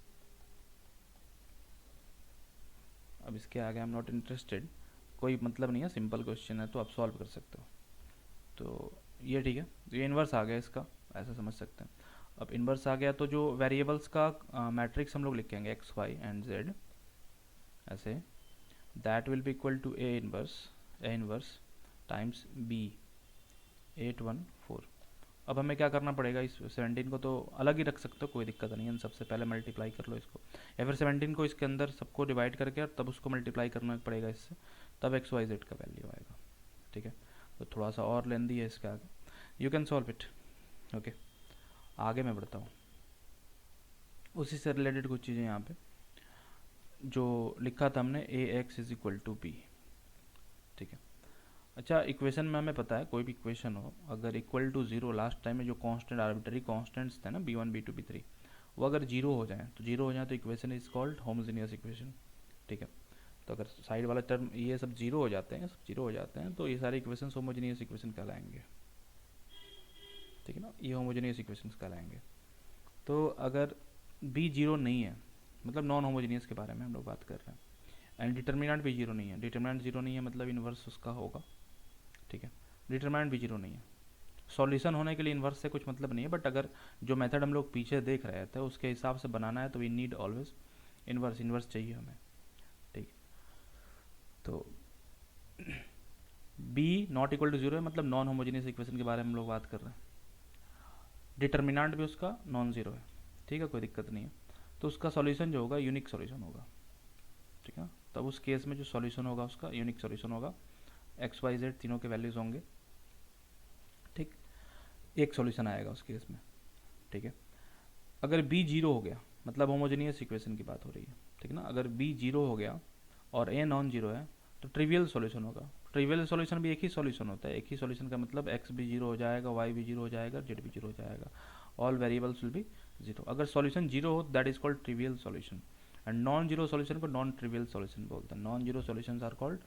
S1: अब इसके आगे आई एम नॉट इंटरेस्टेड, कोई मतलब नहीं है, सिंपल क्वेश्चन है तो आप सॉल्व कर सकते हो। तो ये ठीक है, तो ये इन्वर्स आ गया इसका, ऐसा समझ सकते हैं। अब इन्वर्स आ गया तो जो वेरिएबल्स का मैट्रिक्स हम लोग लिखेंगे x, y एंड z ऐसे, that will be equal to A inverse times b 8 1 4। अब हमें क्या करना पड़ेगा, इस 17 को तो अलग ही रख सकते हो, कोई दिक्कत नहीं है, सबसे पहले मल्टीप्लाई कर लो इसको, या फिर 17 को इसके अंदर सबको डिवाइड करके और तब उसको मल्टीप्लाई करना पड़ेगा इससे, तब x y z का वैल्यू आएगा, ठीक है। तो थोड़ा सा और लेंदी है इसके आगे, you can solve it, okay. आगे मैं बढ़ता हूँ, उसी से रिलेटेड कुछ चीज़ें यहाँ पे जो लिखा था हमने, ax = b, ठीक है। अच्छा, इक्वेशन में हमें पता है कोई भी इक्वेशन हो, अगर इक्वल टू 0, लास्ट टाइम में जो कांस्टेंट आर्बिट्री कांस्टेंट्स थे ना b1 b2 b3, वो अगर 0 हो जाए तो equation is called homogeneous equation, ठीक है। तो अगर साइड वाला टर्म ये सब 0 हो जाते हैं, तो ये सारे इक्वेशन होमोजेनियस इक्वेशन कहलाएंगे, ठीक है ना, ये होमोजेनियस इक्वेशंस कहलाएंगे। तो अगर b 0 नहीं है, मतलब नॉन होमोजेनियस के बारे में हम लोग बात कर रहे हैं, एंड डिटर्मिनेंट भी 0 नहीं है, डिटर्मिनेंट 0 नहीं है मतलब इन्वर्स उसका होगा, ठीक है। डिटरमिनेंट भी 0 नहीं है, सॉल्यूशन होने के लिए इन्वर्स से कुछ मतलब नहीं है, बट अगर जो मेथड हम लोग पीछे देख रहे थे उसके हिसाब से बनाना है तो वी नीड ऑलवेज इन्वर्स चाहिए हमें, ठीक। तो b नॉट इक्वल टू 0 है, मतलब नॉन होमोजेनियस इक्वेशन के बारे में हम लोग बात कर रहे हैं, डिटर्मिनेंट भी उसका नॉन जीरो है, ठीक है, कोई दिक्कत नहीं है। तो उसका सॉल्यूशन जो होगा यूनिक सॉल्यूशन होगा, ठीक है। तब उस केस में जो सॉल्यूशन होगा उसका यूनिक सॉल्यूशन होगा, एक्स वाई जेड तीनों के वैल्यूज होंगे, ठीक, एक सॉल्यूशन आएगा उस केस में, ठीक है। अगर b 0 हो गया, मतलब होमोजेनियस इक्वेशन की बात हो रही है, ठीक ना, अगर b 0 हो गया और a नॉन जीरो है तो ट्रिवियल सॉल्यूशन होगा। ट्रिवियल सॉल्यूशन भी एक ही सॉल्यूशन होता है, एक ही सॉल्यूशन का मतलब x भी 0 हो जाएगा, y भी 0 हो जाएगा, z भी 0 हो जाएगा, ऑल वेरिएबल्स विल बी 0। अगर सॉल्यूशन 0 हो that is called trivial solution, and non zero solution को नॉन ट्रिवियल सॉल्यूशन बोलते हैं। Non zero solutions are called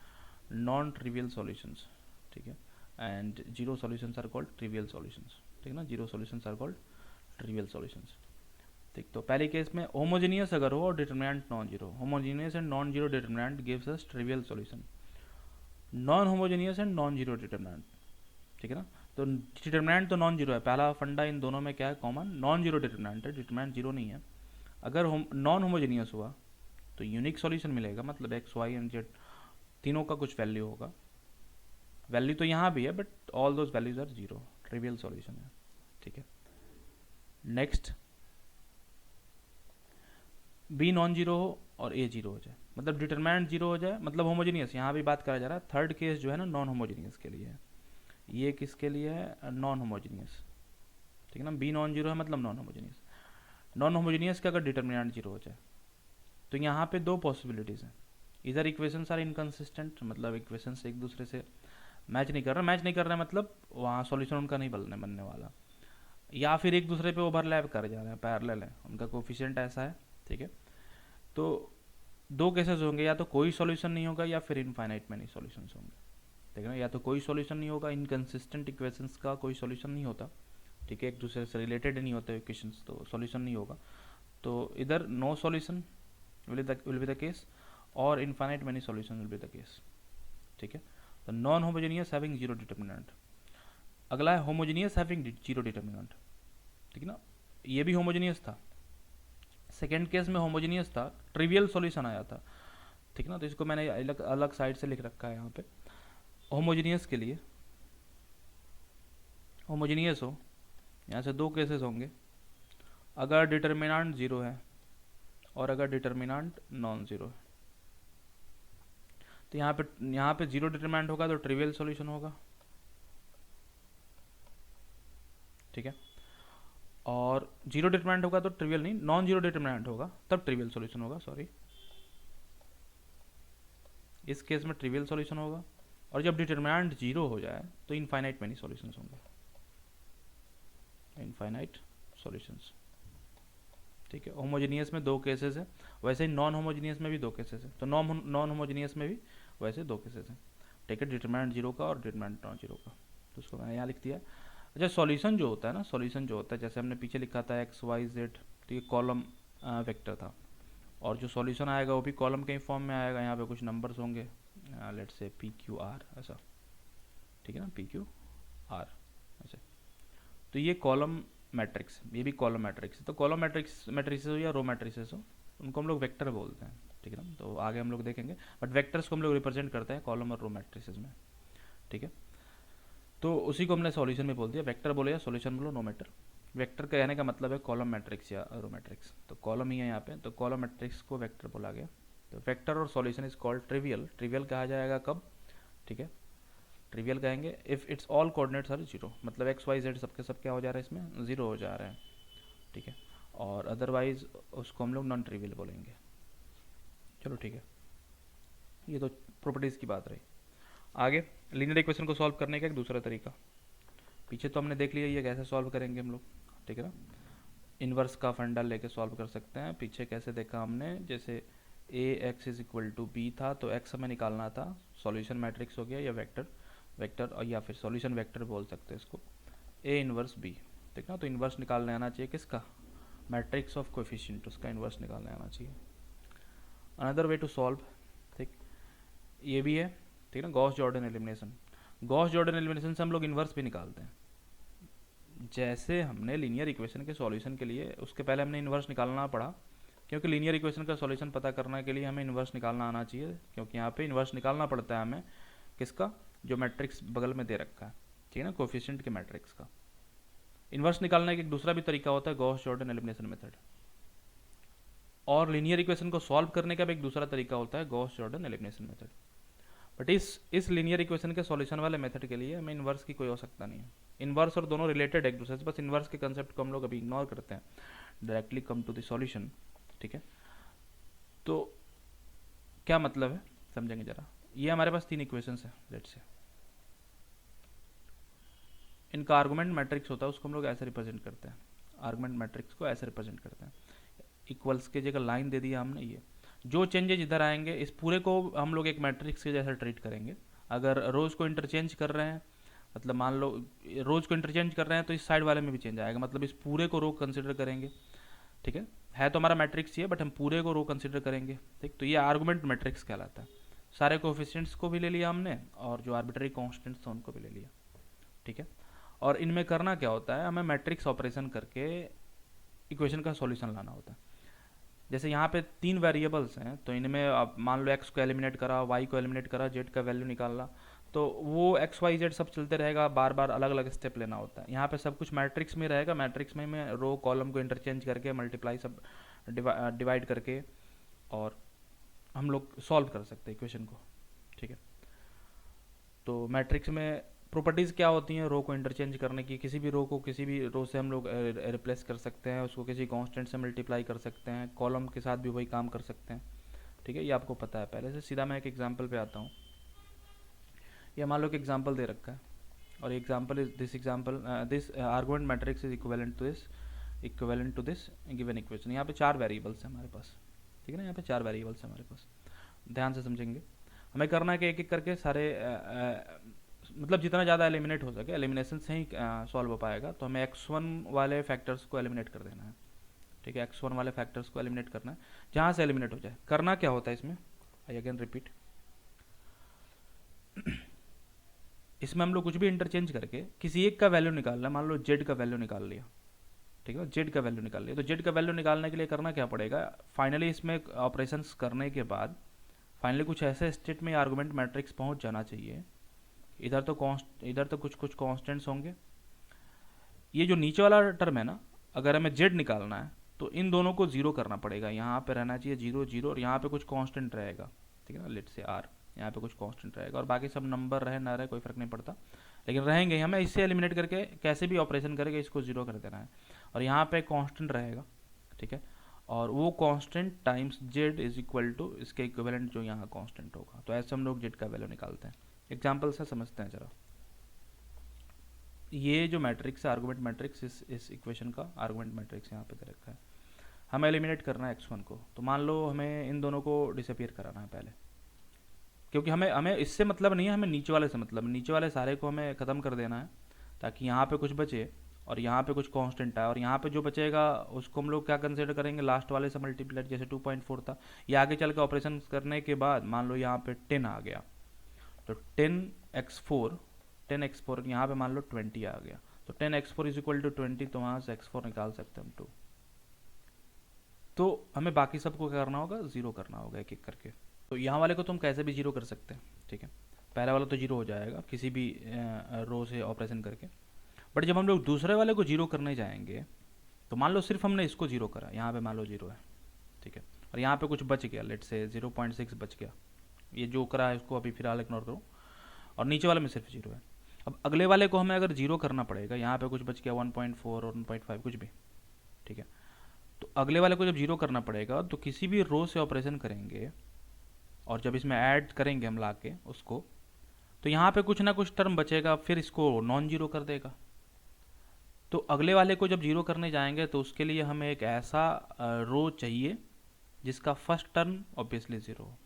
S1: non trivial solutions, ठीक है, and zero solutions are called trivial solutions, ठीक है ना, zero solutions are called trivial solutions, ठीक। तो पहले केस में होमोजेनियस अगर हो और determinant non zero, homogeneous and non zero determinant gives us trivial solution, non homogeneous and non zero determinant, ठीक है ना। तो डिटरमिनेंट तो नॉन जीरो है, पहला फंडा इन दोनों में क्या है कॉमन, नॉन जीरो डिटरमिनेंट है, डिटरमिनेंट जीरो नहीं है। अगर नॉन होमोजेनियस हुआ तो यूनिक सॉल्यूशन मिलेगा, मतलब एक्स वाई एंड जेड तीनों का कुछ वैल्यू होगा, वैल्यू तो यहाँ भी है but all those values are zero, trivial solution है, ठीक है। नेक्स्ट, बी नॉन जीरो हो और ए जीरो हो जाए, मतलब डिटरमिनेंट जीरो हो जाए, मतलब होमोजेनियस, यहाँ भी बात करा जा रहा है। थर्ड केस जो है ना नॉन होमोजेनियस के लिए है, ये किसके लिए है, नॉन होमोजेनियस, ठीक है ना, बी नॉन जीरो है मतलब नॉन होमोजेनियस। नॉन होमोजेनियस का अगर डिटरमिनेंट जीरो हो जाए तो यहाँ पे दो पॉसिबिलिटीज़ हैं, इधर इक्वेशंस आर इनकन्सिस्टेंट, मतलब इक्वेशंस एक दूसरे से मैच नहीं कर रहे मतलब वहाँ सॉल्यूशन उनका नहीं बनने वाला, या फिर एक दूसरे पे ओवरलैप कर जा रहे हैं, पैरेलल है, उनका कोफिशिएंट ऐसा है, ठीक है। तो दो केसेस होंगे, या तो कोई सॉल्यूशन नहीं होगा या फिर इनफाइनाइट मैनी सॉल्यूशंस होंगे, ठीक है ना, या तो कोई सॉल्यूशन नहीं होगा, इनकन्सिस्टेंट इक्वेशंस का कोई सॉल्यूशन नहीं होता, ठीक है, एक दूसरे से रिलेटेड नहीं होते इक्वेशंस, तो सॉल्यूशन नहीं होगा। तो इधर no solution will be the case, और infinite many solution will be the case, ठीक है। तो non homogeneous having zero determinant. अगला है होमोजेनियस हैविंग जीरो डिटरमिनेंट, ठीक है ना, ये भी होमोजेनियस था, सेकेंड केस में होमोजेनियस था, ट्रिवियल सॉल्यूशन आया था, ठीक है ना। तो इसको मैंने अलग अलग साइड से लिख रखा है यहाँ पे। होमोजेनियस के लिए होमोजीनियस हो, यहाँ से दो केसेस होंगे, अगर डिटर्मिनेंट जीरो है और अगर डिटर्मिनेंट नॉन जीरो है। तो यहाँ पे जीरो डिटर्मिनेंट होगा तो ट्रिवियल सॉल्यूशन होगा, ठीक है। और जीरो डिटर्मिनेंट होगा तो ट्रिवियल नहीं, नॉन जीरो डिटर्मिनेंट होगा तब ट्रिवियल सॉल्यूशन होगा, सॉरी। इस केस में ट्रिवियल सॉल्यूशन होगा। और जब डिटर्मिनेंट जीरो हो जाए तो इनफाइनाइट मैनी सॉल्यूशंस होंगे, इनफाइनाइट सॉल्यूशंस, ठीक है। होमोजीनियस में दो केसेस है, वैसे ही नॉन होमोजीनियस में भी दो केसेस है। तो नॉन होमोजीनियस में भी वैसे दो केसेस हैं, ठीक है, डिटर्मिनेंट जीरो का और डिटर्मिनेंट नॉन जीरो का। तो उसको मैंने यहाँ लिख दिया। अच्छा, सॉल्यूशन जो होता है ना, सॉल्यूशन जो होता है, जैसे हमने पीछे लिखा था एक्स वाई जेड, तो ये कॉलम वेक्टर था, और जो सॉल्यूशन आएगा वो भी कॉलम के फॉर्म में आएगा। यहाँ पे कुछ नंबर्स होंगे, let's say P Q R, ऐसा, ठीक है ना, पी क्यू आर ऐसे। तो ये कॉलम मैट्रिक्स, ये भी कॉलम मैट्रिक्स है। तो कॉलम मैट्रिक्स हो या रो मैट्रिक्स हो, उनको हम लोग वेक्टर बोलते हैं, ठीक है ना। तो आगे हम लोग देखेंगे, बट वेक्टर्स को हम लोग रिप्रेजेंट करते हैं कॉलम और रो मैट्रिक्स में, ठीक है। तो उसी को हमने सॉल्यूशन में बोल दिया, वेक्टर बोले या सॉल्यूशन बोलो, नो मैटर। वेक्टर का कहने का मतलब है कॉलम मैट्रिक्स या रो मैट्रिक्स। तो कॉलम ही है यहाँ पे, तो कॉलम मैट्रिक्स को वेक्टर बोला गया। तो वेक्टर और solution is called trivial. Trivial कहा जाएगा कब, ठीक है, ट्रिवियल कहेंगे if its all coordinates are zero, मतलब एक्स वाई जेड सबके सब क्या हो जा रहा है, इसमें जीरो हो जा रहा है, ठीक है। और अदरवाइज उसको हम लोग नॉन ट्रिवियल बोलेंगे। चलो ठीक है, ये तो प्रॉपर्टीज़ की बात रही। आगे लीनियर इक्वेशन को सॉल्व करने का एक दूसरा तरीका, पीछे तो हमने देख लिया ये कैसे सॉल्व करेंगे हम लोग, ठीक है ना। इन्वर्स का फंडा लेके सॉल्व कर सकते हैं। पीछे कैसे देखा हमने, जैसे A X is equal to B था, तो एक्स हमें निकालना था, सॉल्यूशन मैट्रिक्स हो गया या वेक्टर और या फिर सॉल्यूशन वेक्टर बोल सकते हैं इसको, ए इन्वर्स बी, ठीक ना। तो इन्वर्स निकालने आना चाहिए किसका, मैट्रिक्स ऑफ कोएफिशिएंट, उसका इन्वर्स निकालने आना चाहिए। अनदर वे टू सॉल्व, ठीक, ये भी है, ठीक है ना, Gauss Jordan elimination. Gauss Jordan elimination से हम लोग इन्वर्स भी निकालते हैं। जैसे हमने लीनियर इक्वेशन के सॉल्यूशन के लिए, उसके पहले हमने इन्वर्स निकालना पड़ा, क्योंकि लीनियर इक्वेशन का सॉल्यूशन पता करने के लिए हमें इन्वर्स निकालना आना चाहिए, क्योंकि यहाँ पे इन्वर्स निकालना पड़ता है हमें किसका, जो मैट्रिक्स बगल में दे रखा है, ठीक है ना, कोएफिशिएंट के मैट्रिक्स का। इन्वर्स निकालने का एक दूसरा भी तरीका होता है गॉस जॉर्डन एलिमिनेशन मेथड, और लीनियर इक्वेशन को सॉल्व करने का भी एक दूसरा तरीका होता है Gauss Jordan elimination method. But इस लीनियर इक्वेशन के सॉल्यूशन वाले मेथड के लिए हमें इन्वर्स की कोई आवश्यकता नहीं है। इन्वर्स और दोनों रिलेटेड एक दूसरे से, बस इन्वर्स के कंसेप्ट को हम लोग अभी इग्नोर करते हैं, directly come to the solution, ठीक है। तो क्या मतलब है समझेंगे जरा। ये हमारे पास तीन इक्वेशंस है, लेट्स से इनका आर्गुमेंट मैट्रिक्स होता है, उसको हम लोग ऐसे रिप्रेजेंट करते हैं, आर्गुमेंट मैट्रिक्स को ऐसे रिप्रेजेंट करते हैं। इक्वल्स के जगह लाइन दे दिया हमने, ये जो चेंजेज इधर आएंगे इस पूरे को हम लोग एक मैट्रिक्स के जैसा ट्रीट करेंगे। अगर रोज को इंटरचेंज कर रहे हैं, मतलब मान लो रोज को इंटरचेंज कर रहे हैं, तो इस साइड वाले में भी चेंज आएगा, मतलब इस पूरे को रो कंसिडर करेंगे, ठीक है तो हमारा मैट्रिक्स ये, बट हम पूरे को रो कंसिडर करेंगे, ठीक। तो ये आर्गुमेंट मैट्रिक्स कहलाता है। सारे कोएफिशिएंट्स को भी ले लिया हमने और जो आर्बिट्ररी कांस्टेंट्स थे उनको भी ले लिया, ठीक है। और इनमें करना क्या होता है, हमें मैट्रिक्स ऑपरेशन करके इक्वेशन का सॉल्यूशन लाना होता है। जैसे यहाँ पे तीन वेरिएबल्स हैं, तो इनमें आप मान लो एक्स को एलिमिनेट करा, वाई को एलिमिनेट करा, जेड का वैल्यू निकालना, तो वो एक्स वाई जेड सब चलते रहेगा, बार बार अलग अलग स्टेप लेना होता है। यहाँ पे सब कुछ मैट्रिक्स में रहेगा, मैट्रिक्स में मैं रो कॉलम को इंटरचेंज करके मल्टीप्लाई सब डिवाइड करके और हम लोग सॉल्व कर सकते हैं इक्वेशन को, ठीक है। तो मैट्रिक्स में प्रॉपर्टीज़ क्या होती हैं, रो को इंटरचेंज करने की, किसी भी रो को किसी भी रो से हम लोग रिप्लेस कर सकते हैं, उसको किसी कांस्टेंट से मल्टीप्लाई कर सकते हैं, कॉलम के साथ भी वही काम कर सकते हैं, ठीक है। ये आपको पता है पहले से। सीधा मैं एक एग्जांपल पे आता हूँ। ये मान लो कि एग्जांपल दे रखा है, और example is this argument matrix is equivalent to this given equation. यहाँ पे चार वेरिएबल्स हैं हमारे पास, ठीक है ना, यहाँ पे चार वेरिएबल्स हैं हमारे पास। ध्यान से समझेंगे, हमें करना है कि एक एक करके सारे मतलब जितना ज़्यादा एलिमिनेट हो सके, एलिमिनेशन से ही सॉल्व हो पाएगा। तो हमें x1 वाले फैक्टर्स को एलिमिनेट कर देना है, ठीक है, x1 वाले फैक्टर्स को एलिमिनेट करना है, जहाँ से एलिमिनेट हो जाए। करना क्या होता है इसमें, आई अगेन रिपीट, इसमें हम लोग कुछ भी इंटरचेंज करके किसी एक का वैल्यू निकालना है। मान लो जेड का वैल्यू निकाल लिया, ठीक है, जेड का वैल्यू निकाल लिया। तो जेड का वैल्यू निकालने के लिए करना क्या पड़ेगा, फाइनली इसमें ऑपरेशंस करने के बाद फाइनली कुछ ऐसे स्टेट में आर्गुमेंट मैट्रिक्स पहुंच जाना चाहिए, इधर तो कुछ कांस्टेंट्स होंगे, ये जो नीचे वाला टर्म है ना, अगर हमें जेड निकालना है तो इन दोनों को जीरो करना पड़ेगा, यहाँ पे रहना चाहिए जीरो जीरो, और यहाँ पे कुछ कांस्टेंट रहेगा, ठीक है ना, लेट से आर, यहाँ पे कुछ कांस्टेंट रहेगा, और बाकी सब नंबर रहे ना रहे कोई फर्क नहीं पड़ता, लेकिन रहेंगे। हमें इससे एलिमिनेट करके कैसे भी ऑपरेशन करके इसको जीरो कर देना है, और यहाँ पे कांस्टेंट रहेगा, ठीक है, और वो constant times Z is equal to इसके इक्विवेलेंट जो यहाँ कांस्टेंट होगा। तो ऐसे हम लोग जेड का वैल्यू निकालते हैं। एग्जाम्पल से समझते हैं जरा। ये जो मैट्रिक्स है आर्गुमेंट मैट्रिक्स, इस इक्वेशन का आर्गुमेंट मैट्रिक्स यहाँ पे दे रखा है। हमें एलिमिनेट करना है x1 को, तो मान लो हमें इन दोनों को डिसअपियर कराना है पहले, क्योंकि हमें हमें इससे मतलब नहीं है, हमें नीचे वाले से मतलब, नीचे वाले सारे को हमें ख़त्म कर देना है ताकि यहाँ पे कुछ बचे और यहाँ पे कुछ कांस्टेंट आए, और यहाँ पे जो बचेगा उसको हम लोग क्या कंसिडर करेंगे, लास्ट वाले से मल्टीप्लाई, जैसे 2.4 था, ये आगे चल के ऑपरेशन करने के बाद मान लो यहाँ पे 10 आ गया, तो 10x4 यहाँ पे मान लो 20 आ गया, तो 10x4 इज इक्वल टू 20, तो वहाँ से x4 निकाल सकते हैं हम 2। तो हमें बाकी सबको क्या करना होगा, जीरो करना होगा एक एक करके। तो यहाँ वाले को तुम कैसे भी जीरो कर सकते हैं, ठीक है, पहला वाला तो जीरो हो जाएगा किसी भी रो से ऑपरेशन करके, बट जब हम लोग दूसरे वाले को जीरो करने जाएंगे तो मान लो सिर्फ हमने इसको जीरो करा, यहाँ पे मान लो जीरो है, ठीक है, और यहाँ पे कुछ बच गया, लेट से 0.6 बच गया, ये जो करा है इसको अभी फिलहाल इग्नोर करो, और नीचे वाले में सिर्फ जीरो है। अब अगले वाले को हमें अगर जीरो करना पड़ेगा, यहाँ पे कुछ बच गया 1.4 और 1.5 कुछ भी, ठीक है, तो अगले वाले को जब जीरो करना पड़ेगा तो किसी भी रो से ऑपरेशन करेंगे, और जब इसमें ऐड करेंगे हम ला के उसको, तो यहाँ पे कुछ ना कुछ टर्म बचेगा, फिर इसको नॉन जीरो कर देगा। तो अगले वाले को जब जीरो करने जाएंगे तो उसके लिए हमें एक ऐसा रो चाहिए जिसका फर्स्ट टर्म ऑब्वियसली ज़ीरो हो।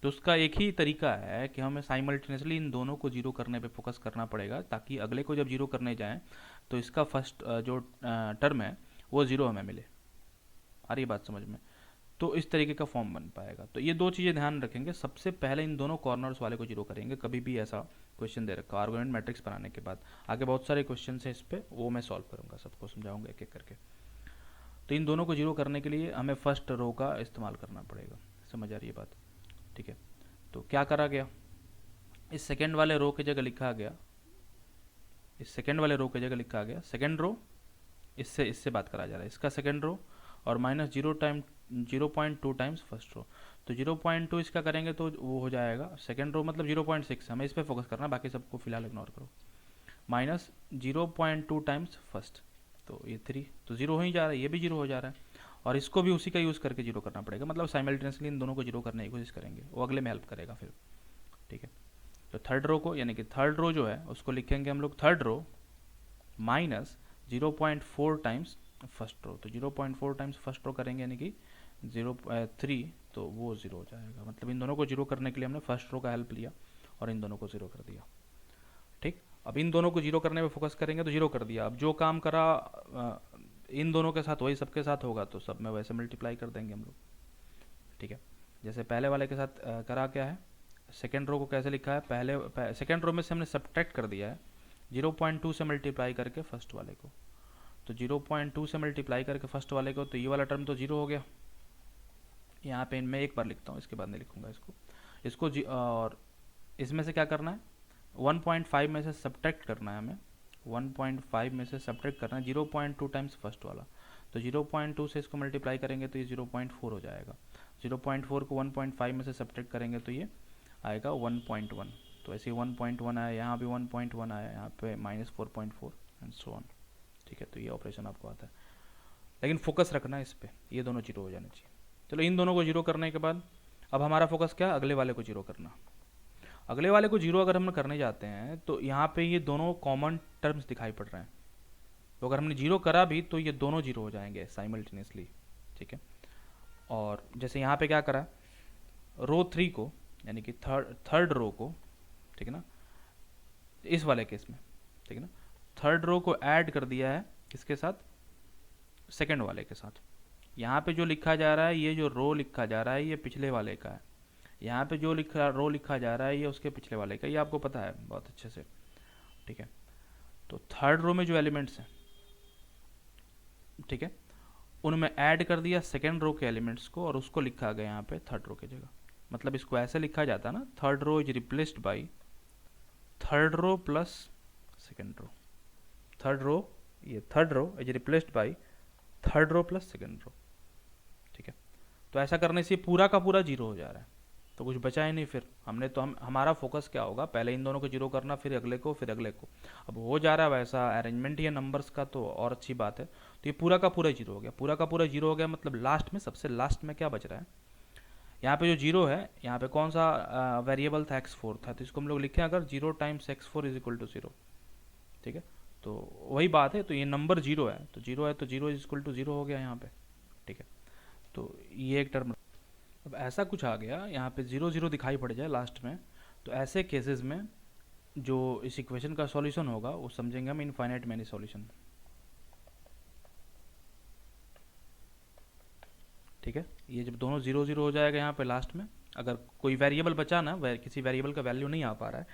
S1: तो उसका एक ही तरीका है कि हमें साइमल्टेनियसली इन दोनों को जीरो करने पे फोकस करना पड़ेगा, ताकि अगले को जब जीरो करने जाएं तो इसका फर्स्ट जो टर्म है वो ज़ीरो हमें मिले। आ रही बात समझ में? तो इस तरीके का फॉर्म बन पाएगा। तो ये दो चीज़ें ध्यान रखेंगे, सबसे पहले इन दोनों कॉर्नर्स वाले को जीरो करेंगे, कभी भी ऐसा क्वेश्चन दे रखा आर्गुमेंट मैट्रिक्स बनाने के बाद। आगे बहुत सारे क्वेश्चन है इस पर, वो मैं सॉल्व करूँगा, सबको समझाऊंगा एक एक करके। तो इन दोनों को जीरो करने के लिए हमें फर्स्ट रो का इस्तेमाल करना पड़ेगा। समझ आ रही है बात? ठीक है, तो क्या करा गया, इस सेकेंड वाले रो की जगह लिखा गया, इस सेकेंड वाले रो की जगह लिखा गया सेकेंड रो, इससे बात करा जा रहा है, इसका सेकेंड रो, और माइनस 0.2 टाइम्स फर्स्ट रो। तो 0.2 इसका करेंगे तो वो हो जाएगा सेकेंड रो, मतलब 0.6, हमें इस पर फोकस करना, बाकी सबको फिलहाल इग्नोर करो। माइनस 0.2 टाइम्स फर्स्ट, तो ये 3, तो जीरो हो ही जा रहा है, ये भी जीरो हो जा रहा है, और इसको भी उसी का यूज़ करके जीरो करना पड़ेगा, मतलब साइमल्टेनियसली इन दोनों को जीरो करने की कोशिश करेंगे, वो अगले में हेल्प करेगा फिर। ठीक है, तो थर्ड रो को, यानी कि थर्ड रो जो है उसको लिखेंगे हम लोग third row minus 0.4 times first row. तो 0.4 टाइम्स फर्स्ट रो करेंगे, यानी कि 0.3, तो वो जीरो हो जाएगा। मतलब इन दोनों को जीरो करने के लिए हमने फर्स्ट रो का हेल्प लिया और इन दोनों को जीरो कर दिया। ठीक, अब इन दोनों को जीरो करने पे फोकस करेंगे तो जीरो कर दिया। अब जो काम करा इन दोनों के साथ वही सबके साथ होगा, तो सब में वैसे मल्टीप्लाई कर देंगे हम लोग। ठीक है, जैसे पहले वाले के साथ करा क्या है, सेकेंड रो को कैसे लिखा है, पहले सेकेंड रो में से हमने सब्ट्रैक्ट कर दिया है 0.2 से मल्टीप्लाई करके फर्स्ट वाले को। तो 0.2 से मल्टीप्लाई करके फर्स्ट वाले को, तो ये वाला टर्म तो जीरो हो गया। यहाँ पे मैं एक बार लिखता हूँ, इसके बाद नहीं लिखूंगा इसको और इसमें से क्या करना है, 1.5 में से सब्ट्रैक्ट करना है हमें, 1.5 में से सब्ट्रैक्ट करना है 0.2 टाइम्स फर्स्ट वाला। तो 0.2 से इसको मल्टीप्लाई करेंगे तो ये 0.4 हो जाएगा। 0.4 को 1.5 में से सब्ट्रैक्ट करेंगे तो ये आएगा 1.1। तो ऐसे 1.1 आया, यहाँ भी 1.1 आया, यहाँ पे -4.4 एंड सो ऑन। ठीक है, तो ये ऑपरेशन आपको आता है, लेकिन फोकस रखना है इस पर, ये दोनों जीरो हो जाने चाहिए। चलो, इन दोनों को जीरो करने के बाद अब हमारा फोकस क्या, अगले वाले को जीरो करना। अगले वाले को जीरो अगर हम करने जाते हैं तो यहाँ पे ये दोनों कॉमन टर्म्स दिखाई पड़ रहे हैं, तो अगर हमने जीरो करा भी तो ये दोनों जीरो हो जाएंगे साइमल्टेनियसली। ठीक है, और जैसे यहाँ पे क्या करा, रो 3 को, यानी कि थर्ड रो को, ठीक है ना, इस वाले केस में, ठीक है ना, थर्ड रो को ऐड कर दिया है किसके साथ, सेकेंड वाले के साथ। यहाँ पे जो लिखा जा रहा है, ये जो रो लिखा जा रहा है ये पिछले वाले का है, यहाँ पे जो रो लिखा जा रहा है ये उसके पिछले वाले का, ये आपको पता है बहुत अच्छे से। ठीक है, तो थर्ड रो में जो एलिमेंट्स हैं, ठीक है, उनमें ऐड कर दिया सेकेंड रो के एलिमेंट्स को, और उसको लिखा गया यहाँ पे थर्ड रो की जगह। मतलब इसको ऐसे लिखा जाता ना, third row is replaced by third row plus second row, third row ये third row is replaced by third row plus second row, ठीक है। तो ऐसा करने से पूरा का पूरा जीरो हो जा रहा है, तो कुछ बचा ही नहीं फिर। हमारा फोकस क्या होगा, पहले इन दोनों को जीरो करना, फिर अगले को, फिर अगले को। अब हो जा रहा है वैसा अरेंजमेंट ये नंबर्स का, तो और अच्छी बात है। तो ये पूरा का पूरा जीरो हो गया, पूरा का पूरा जीरो हो गया, मतलब लास्ट में, सबसे लास्ट में क्या बच रहा है, यहाँ पे जो जीरो है, यहाँ पे कौन सा वेरिएबल था, x4 था, तो इसको हम लोग लिखें अगर zero times x4 is equal to zero, ठीक है। तो वही बात है, तो ये नंबर जीरो है, तो zero is equal to zero हो गया यहाँ पे, ठीक है। तो ये एक टर्म। अब ऐसा कुछ आ गया यहाँ पे जीरो जीरो दिखाई पड़ जाए लास्ट में, तो ऐसे केसेस में जो इस इक्वेशन का सॉल्यूशन होगा वो समझेंगे हम इनफाइनाइट मैनी सॉल्यूशन, ठीक है। ये जब दोनों जीरो जीरो हो जाएगा यहाँ पे लास्ट में, अगर कोई वेरिएबल बचा ना, किसी वेरिएबल का वैल्यू नहीं आ पा रहा है,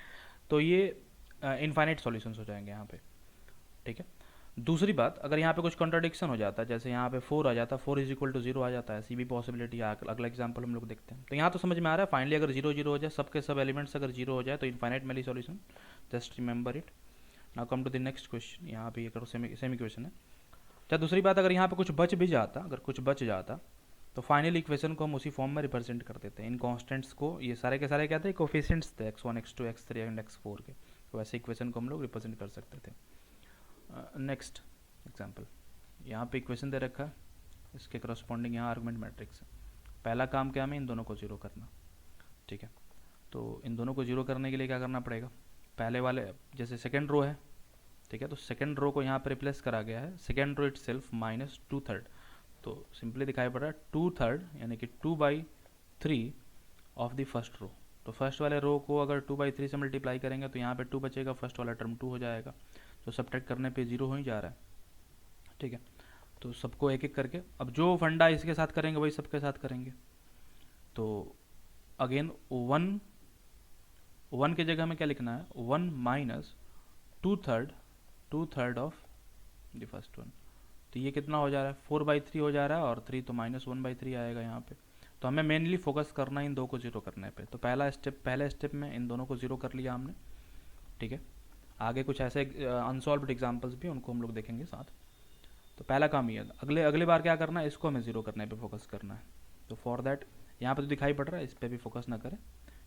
S1: तो ये इनफाइनाइट सॉल्यूशंस हो जाएंगे यहाँ पे, ठीक है। दूसरी बात, अगर यहाँ पे कुछ कॉन्ट्राडिक्शन हो जाता है, जैसे यहाँ पे 4 आ जाता है, 4 इज इक्वल टू जीरो आ जाता है, ऐसी भी पॉसिबिलिटी है। अगला एग्जांपल हम लोग देखते हैं। तो यहाँ तो समझ में आ रहा है फाइनली, अगर जीरो जीरो हो जाए, सबके सब एलिमेंट्स अगर जीरो हो जाए तो infinite many solution, just remember it. Now come to the next question. यहाँ पे ये करो सेम इक्वेशन है। अच्छा, दूसरी बात, अगर यहाँ पे कुछ बच भी जाता, अगर कुछ बच जाता, तो फाइनल इक्वेशन को हम उसी फॉर्म में रिप्रेजेंट कर देते हैं। इन कॉन्स्टेंट्स को, ये सारे के सारे क्या थे, कोफिशिएंट्स थे, x1 x2 x3 and x4 के, तो वैसे इक्वेशन को हम लोग रिप्रेजेंट कर सकते थे। नेक्स्ट एग्जाम्पल, यहाँ पे इक्वेशन दे रखा है, इसके करस्पॉन्डिंग यहाँ आर्गुमेंट मैट्रिक्स है। पहला काम क्या हमें इन दोनों को जीरो करना, ठीक है। तो इन दोनों को जीरो करने के लिए क्या करना पड़ेगा, पहले वाले जैसे सेकेंड रो है, ठीक है, तो सेकेंड रो को यहाँ पे रिप्लेस करा गया है, second row itself minus 2/3, तो सिंपली दिखाई पड़ रहा है 2/3 यानी कि 2/3 ऑफ द फर्स्ट रो। तो फर्स्ट वाले रो को अगर 2/3 से मल्टीप्लाई करेंगे तो यहाँ पे 2 बचेगा, फर्स्ट वाला टर्म 2 हो जाएगा, तो सब्ट्रैक्ट करने पे 0 हो ही जा रहा है, ठीक है। तो सबको एक एक करके, अब जो फंडा इसके साथ करेंगे वही सबके साथ करेंगे। तो अगेन वन की जगह में क्या लिखना है, 1 minus 2/3 of the first one. तो ये कितना हो जा रहा है, 4/3 हो जा रहा है, और 3 तो -1/3 आएगा यहाँ पे। तो हमें मेनली फोकस करना है इन दो को जीरो करने पे। तो पहले स्टेप में इन दोनों को जीरो कर लिया हमने, ठीक है। आगे कुछ ऐसे अनसॉल्व्ड एग्जांपल्स भी, उनको हम लोग देखेंगे साथ। तो पहला काम ये है, अगले बार क्या करना है, इसको हमें जीरो करने पे फोकस करना है। तो फॉर दैट, यहाँ पे तो दिखाई पड़ रहा है, इस पर भी फोकस ना करें।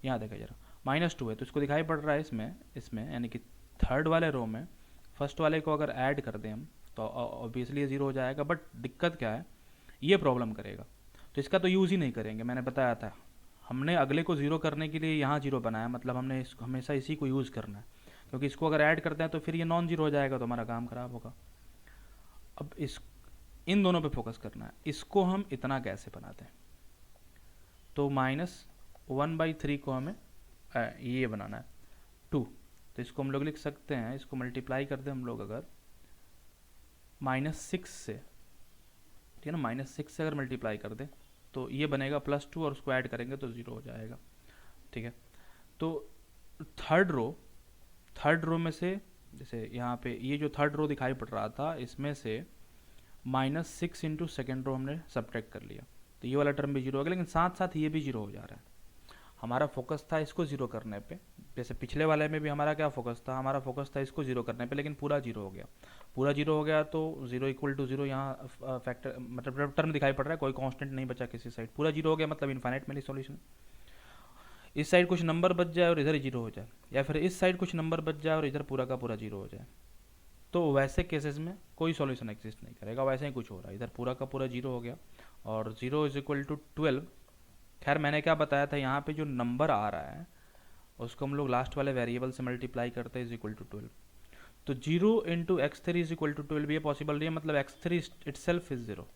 S1: यहाँ देखा जरा, -2 है, तो इसको दिखाई पड़ रहा है इसमें यानी कि थर्ड वाले रो में फर्स्ट वाले को अगर ऐड कर दें हम, तो ऑब्वियसली ये जीरो हो जाएगा। बट दिक्कत क्या है, ये प्रॉब्लम करेगा, तो इसका तो यूज़ ही नहीं करेंगे। मैंने बताया था, हमने अगले को जीरो करने के लिए यहाँ जीरो बनाया, मतलब हमने हमेशा इसी को यूज़ करना है, क्योंकि इसको अगर ऐड करते हैं तो फिर ये नॉन जीरो हो जाएगा, तो हमारा काम खराब होगा। अब इन दोनों पे फोकस करना है। इसको हम इतना कैसे बनाते हैं, तो -1/3 को हमें ये बनाना है 2, तो इसको हम लोग लिख सकते हैं, इसको मल्टीप्लाई कर दें हम लोग अगर -6 से, ठीक है ना, -6 से अगर मल्टीप्लाई कर दें तो ये बनेगा +2, और उसको ऐड करेंगे तो 0 हो जाएगा, ठीक है। तो थर्ड रो में से, जैसे यहाँ पे ये जो थर्ड रो दिखाई पड़ रहा था, इसमें से -6 इंटू सेकेंड रो हमने सब्ट्रैक्ट कर लिया, तो ये वाला टर्म भी जीरो हो गया, लेकिन साथ साथ ये भी जीरो हो जा रहा है। हमारा फोकस था इसको जीरो करने पे, जैसे पिछले वाले में भी हमारा क्या फोकस था, हमारा फोकस था इसको जीरो करने पे, लेकिन पूरा जीरो हो गया। पूरा जीरो हो गया तो 0 इक्वल टू 0 यहाँ फैक्टर, मतलब टर्म दिखाई पड़ रहा है, कोई कांस्टेंट नहीं बचा किसी साइड, पूरा जीरो हो गया, मतलब इनफाइनाइट मैनी सॉल्यूशन। इस साइड कुछ नंबर बच जाए और इधर जीरो हो जाए, या फिर इस साइड कुछ नंबर बच जाए और इधर पूरा का पूरा जीरो हो जाए, तो वैसे केसेस में कोई सॉल्यूशन एग्जिस्ट नहीं करेगा। वैसे ही कुछ हो रहा है, इधर पूरा का पूरा जीरो हो गया और 0 इज इक्वल टू 12। खैर मैंने क्या बताया था, यहाँ पे जो नंबर आ रहा है उसको हम लोग लास्ट वाले वेरिएबल से मल्टीप्लाई करते हैं, इज इक्वल टू 12। तो 0 into x3 is equal to 12 ये पॉसिबल नहीं है, मतलब x3 इटसेल्फ इज 0,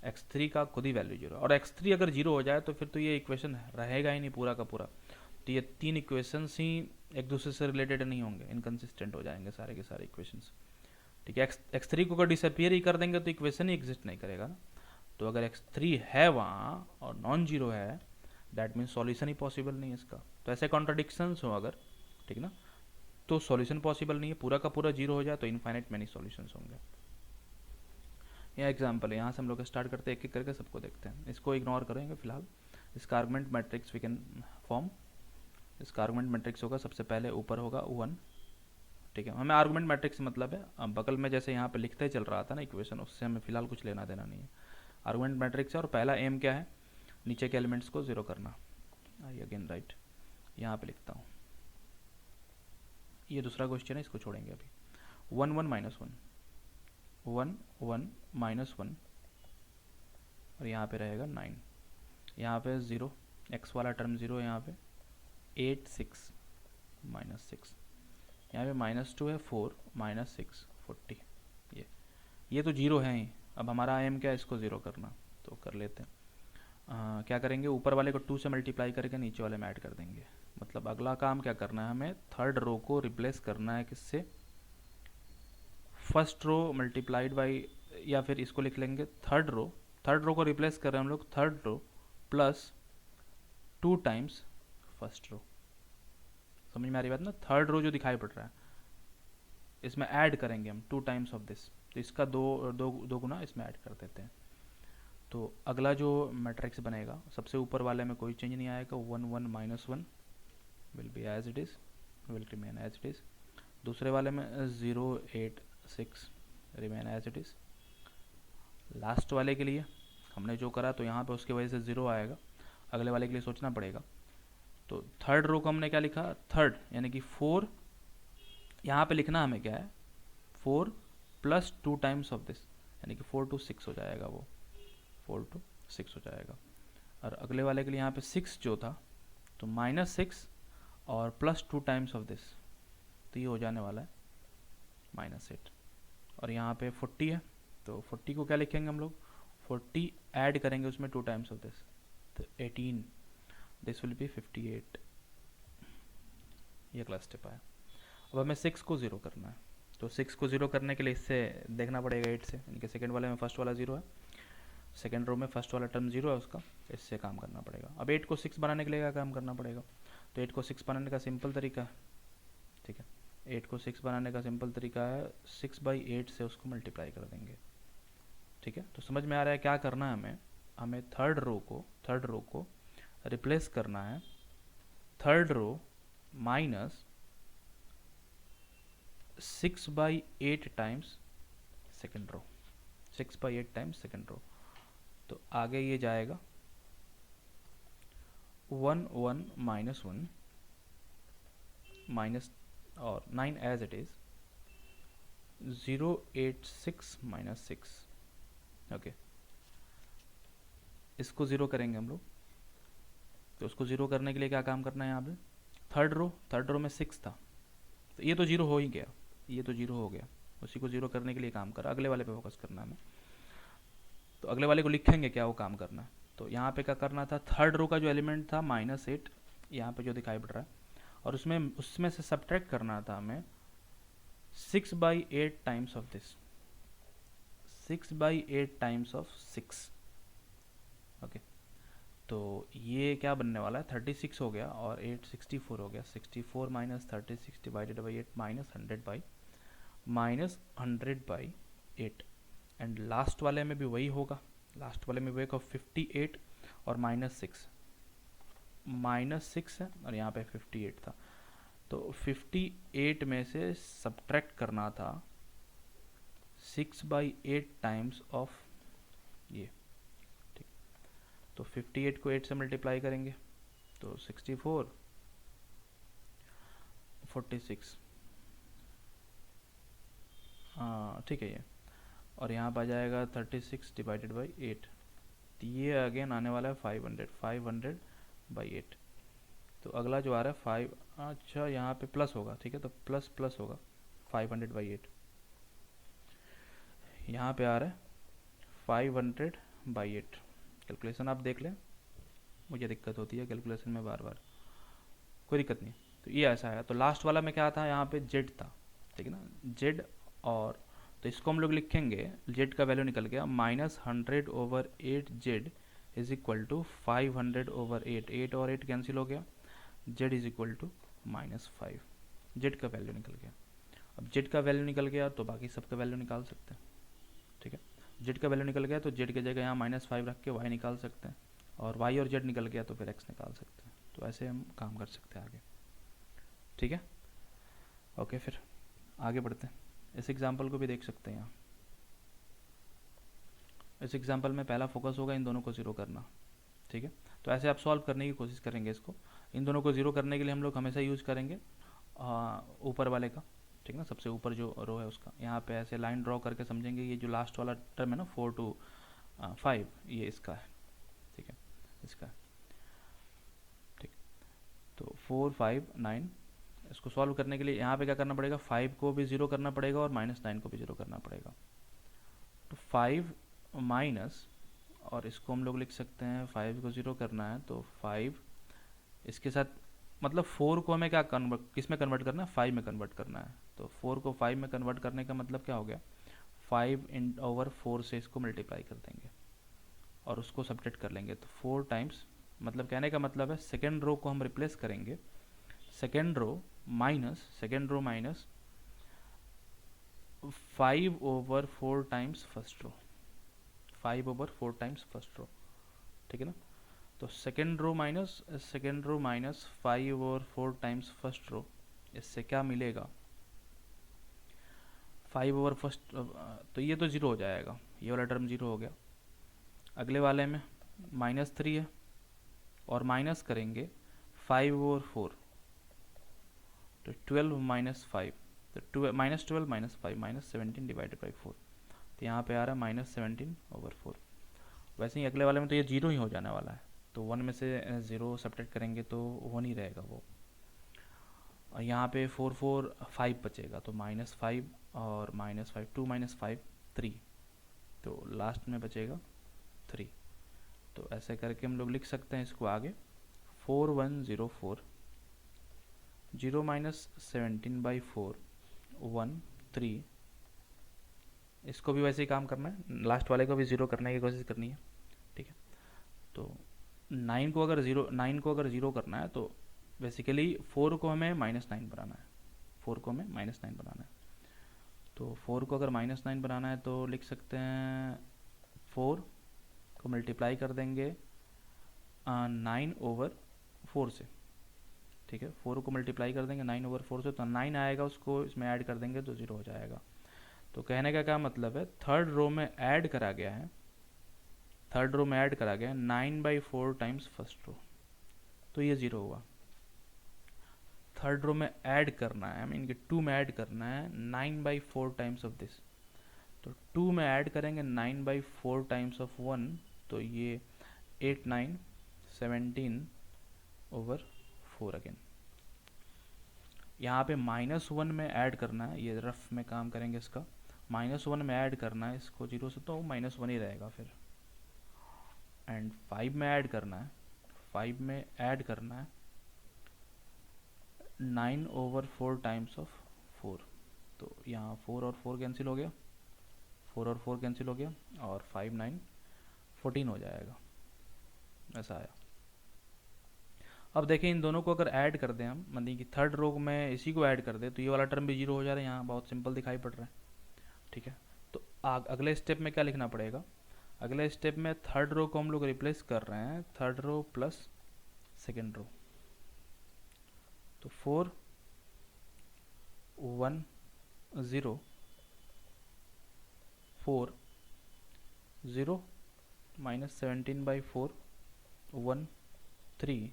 S1: x3 का खुद ही वैल्यू 0, और x3 अगर 0 हो जाए तो फिर तो ये इक्वेशन रहेगा ही नहीं पूरा का पूरा। तो ये तीन इक्वेशंस ही एक दूसरे से रिलेटेड नहीं होंगे, इनकन्सिस्टेंट हो जाएंगे सारे के सारे इक्वेशंस, ठीक है। x3 को अगर डिसअपियर ही कर देंगे तो इक्वेशन ही एग्जिस्ट नहीं करेगा ना। तो अगर x3 है वहाँ और नॉन जीरो है, that means solution he possible नहीं है इसका। तो ऐसे कॉन्ट्राडिक्शंस हो अगर, ठीक ना, तो सॉल्यूशन पॉसिबल नहीं है। पूरा का पूरा जीरो हो जाए तो इनफाइनाइट मैनी सॉल्यूशंस होंगे। यह एग्जांपल है, यहाँ से हम लोग स्टार्ट करते हैं, एक एक करके सबको देखते हैं। इसको इग्नोर करेंगे फिलहाल। इसका argument matrix we can form. इसका आर्गुमेंट मैट्रिक्स होगा, सबसे पहले ऊपर होगा 1, ठीक है, हमें आर्गुमेंट मैट्रिक्स से मतलब है, अब बगल में जैसे यहाँ पे लिखते चल रहा था ना इक्वेशन, उससे हमें फिलहाल कुछ लेना देना नहीं है। आर्गुमेंट मैट्रिक्स है और पहला एम क्या है, नीचे के एलिमेंट्स को जीरो करना। आई अगेन राइट, यहाँ पे लिखता हूँ, ये दूसरा क्वेश्चन है, इसको छोड़ेंगे अभी। 1 1 -1 1 1 -1 और यहाँ पे रहेगा 9, यहाँ पे 0, x वाला टर्म 0, यहाँ पे 8 6 -6, यहाँ पे -2 है 4 -6 40, ये तो 0 है ही। अब हमारा एम क्या है, इसको 0 करना, तो कर लेते हैं। क्या करेंगे, ऊपर वाले को 2 से मल्टीप्लाई करके नीचे वाले में ऐड कर देंगे। मतलब अगला काम क्या करना है, हमें थर्ड रो को रिप्लेस करना है किससे, फर्स्ट रो मल्टीप्लाइड बाई, या फिर इसको लिख लेंगे थर्ड रो को रिप्लेस कर रहे हैं हम लोग, third row plus 2 times first row. समझ में आ रही बात ना, थर्ड रो जो दिखाई पड़ रहा है इसमें ऐड करेंगे हम 2 टाइम्स ऑफ दिस, तो इसका दो गुना इसमें ऐड कर देते हैं। तो अगला जो मैट्रिक्स बनेगा, सबसे ऊपर वाले में कोई चेंज नहीं आएगा, 1 1 -1 will be as it is, will remain as it is. दूसरे वाले में 0 8 6 remain as it is. Last वाले के लिए हमने जो करा तो यहाँ पे उसकी वजह से 0 आएगा, अगले वाले के लिए सोचना पड़ेगा। तो थर्ड रो को हमने क्या लिखा, थर्ड यानी कि 4, यहाँ पे लिखना हमें क्या है 4 प्लस 2 टाइम्स ऑफ दिस, यानी कि 4 to 6 हो जाएगा, वो 4 to 6 हो जाएगा। और अगले वाले के लिए यहाँ पे 6 जो था, तो -6 और प्लस 2 टाइम्स ऑफ दिस, तो ये हो जाने वाला है -8। और यहाँ पे 40 है, तो 40 को क्या लिखेंगे हम लोग, 40 ऐड करेंगे उसमें 2 टाइम्स ऑफ दिस, तो 18, दिस विल बी 58। ये अगला स्टेप आया। अब हमें 6 को 0 करना है, तो 6 को 0 करने के लिए इससे देखना पड़ेगा 8 से, यानी कि सेकेंड वाले में फर्स्ट वाला 0 है, सेकेंड रो में फर्स्ट वाला टर्म 0 है उसका, इससे काम करना पड़ेगा। अब 8 को 6 बनाने के लिए क्या काम करना पड़ेगा, तो 8 को 6 बनाने का सिंपल तरीका है, ठीक है, 8 को 6 बनाने का सिंपल तरीका है 6/8 से उसको मल्टीप्लाई कर देंगे, ठीक है। तो समझ में आ रहा है क्या करना है हमें थर्ड रो को रिप्लेस करना है, third row minus 6/8 times second row, 6/8 times second row. तो आगे ये जाएगा 1 1 -1 माइनस और 9 एज इट इज 0 8 6 -6, ओके। इसको 0 करेंगे हम लोग, तो उसको 0 करने के लिए क्या काम करना है, यहाँ पे थर्ड रो में 6 था, तो ये तो 0 हो ही गया, ये तो 0 हो गया, उसी को 0 करने के लिए काम करा, अगले वाले पे फोकस करना है हमें। तो अगले वाले को लिखेंगे क्या वो काम करना है, तो यहाँ पे क्या करना था, थर्ड रो का जो एलिमेंट था -8 यहाँ पे जो दिखाई पड़ रहा है, और उसमें से सब्ट्रैक्ट करना था हमें 6/8 times of this, 6/8 times of 6, okay. तो ये क्या बनने वाला है, 36 हो गया और 8 64 हो गया, 64 - 36 डिवाइडेड बाई 8 -100/8, एंड लास्ट वाले में भी वही होगा, लास्ट वाले में वही होगा 58 और -6 है और यहाँ पे 58 था, तो 58 में से सब्ट्रैक्ट करना था 6/8 टाइम्स ऑफ ये, ठीक। तो 58 को 8 से मल्टीप्लाई करेंगे तो 64 46, हाँ ठीक है ये, और यहाँ पर आ जाएगा 36 डिवाइडेड बाई 8, तो ये अगेन आने वाला है 500/8। तो अगला जो आ रहा है 5, अच्छा यहाँ पे प्लस होगा, ठीक है, तो प्लस होगा 500/8, यहाँ पे आ रहा है 500/8। कैलकुलेशन आप देख लें, मुझे दिक्कत होती है कैलकुलेशन में बार बार, कोई दिक्कत नहीं। तो ये ऐसा है, तो लास्ट वाला में क्या था, यहाँ पे जेड था, ठीक है ना, जेड, और तो इसको हम लोग लिखेंगे, जेड का वैल्यू निकल गया -100/8 जेड इज इक्वल टू 500/8, 8 और 8 कैंसिल हो गया, Z is equal to -5, Z का वैल्यू निकल गया। अब जेड का वैल्यू निकल गया तो बाकी सबका वैल्यू निकाल सकते हैं, ठीक है। जेड का वैल्यू निकल गया तो जेड की जगह यहाँ -5 रख के वाई निकाल सकते हैं, और वाई और जेड निकल गया तो फिर एक्स निकाल सकते हैं, तो ऐसे हम काम कर सकते हैं आगे, ठीक है। ओके, फिर आगे बढ़ते हैं, इस एग्जाम्पल को भी देख सकते हैं। यहाँ इस एग्जाम्पल में पहला फोकस होगा इन दोनों को ज़ीरो करना, ठीक है। तो ऐसे आप सॉल्व करने की कोशिश करेंगे इसको। इन दोनों को ज़ीरो करने के लिए हम लोग हमेशा यूज़ करेंगे ऊपर वाले का, ठीक है ना, सबसे ऊपर जो रो है उसका। यहाँ पे ऐसे लाइन ड्रॉ करके समझेंगे, ये जो लास्ट वाला टर्म है ना 4 to 5, ये इसका है, ठीक है, इसका है, ठीक। तो 4 5 9, इसको सॉल्व करने के लिए यहाँ पे क्या करना पड़ेगा, 5 को भी ज़ीरो करना पड़ेगा और -9 को भी ज़ीरो करना पड़ेगा। तो 5 माइनस, और इसको हम लोग लिख सकते हैं 5 को ज़ीरो करना है तो 5 इसके साथ, मतलब 4 को हमें क्या किस में कन्वर्ट करना है, 5 में कन्वर्ट करना है। तो 4 को 5 में कन्वर्ट करने का मतलब क्या हो गया, 5/4 से इसको मल्टीप्लाई कर देंगे और उसको सब्ट्रैक्ट कर लेंगे। तो 4 टाइम्स, मतलब कहने का मतलब है सेकेंड रो को हम रिप्लेस करेंगे, second row minus 5/4 times first row, 5/4 times first row, ठीक है ना। तो second row minus 5/4 times first row, इससे क्या मिलेगा, 5/1, तो ये तो ज़ीरो हो जाएगा, ये वाला टर्म ज़ीरो हो गया। अगले वाले में -3 है और माइनस करेंगे 5/4, तो 12 माइनस 5, तो -12 माइनस 5 -17 डिवाइडेड बाई 4, तो यहाँ पे आ रहा है -17/4। वैसे ही अगले वाले में तो ये जीरो ही हो जाने वाला है, तो 1 में से 0 सब्ट्रैक्ट करेंगे तो 1 ही रहेगा वो। और यहाँ पे 4 4 5 बचेगा, तो -5 और -5, 2 - 5 3, तो लास्ट में बचेगा 3। तो ऐसे करके हम लोग लिख सकते हैं इसको आगे, 4104, 0 -17/4 1 3। इसको भी वैसे ही काम करना है, लास्ट वाले को भी ज़ीरो करने की कोशिश करनी है, ठीक है। तो 9 को अगर ज़ीरो करना है तो बेसिकली 4 को हमें -9 बनाना है, 4 को हमें -9 बनाना है। तो 4 को अगर -9 बनाना है तो लिख सकते हैं 4 को मल्टीप्लाई कर देंगे 9/4 से, ठीक है। 4 को मल्टीप्लाई कर देंगे 9/4 से, तो 9 आएगा, उसको इसमें ऐड कर देंगे तो 0 हो जाएगा। तो कहने का क्या मतलब है, थर्ड रो में ऐड करा गया है 9/4 टाइम्स फर्स्ट रो, तो ये 0 हुआ। थर्ड रो में ऐड करना है, I mean कि 2 में ऐड करना है 9/4 टाइम्स ऑफ दिस, तो 2 में ऐड करेंगे 9/4 टाइम्स ऑफ 1, तो ये 8 9 17/4 अगेन। यहाँ पे -1 में ऐड करना है, ये रफ में काम करेंगे इसका, -1 में ऐड करना है इसको 0 से, तो -1 ही रहेगा फिर। एंड 5 में ऐड करना है 9/4 टाइम्स ऑफ 4, तो यहाँ 4 और 4 कैंसिल हो गया, 4 और 4 कैंसिल हो गया, और 5 9 14 हो जाएगा, ऐसा आया। अब देखें इन दोनों को अगर ऐड कर दें हम, मतलब कि थर्ड रो में इसी को ऐड कर दें, तो ये वाला टर्म भी 0 हो जा रहा है, यहाँ बहुत सिंपल दिखाई पड़ रहा है, ठीक है। तो अगले स्टेप में क्या लिखना पड़ेगा, अगले स्टेप में थर्ड रो को हम लोग रिप्लेस कर रहे हैं, third row plus second row, तो 4 1 0 4 0 -17/4 1 3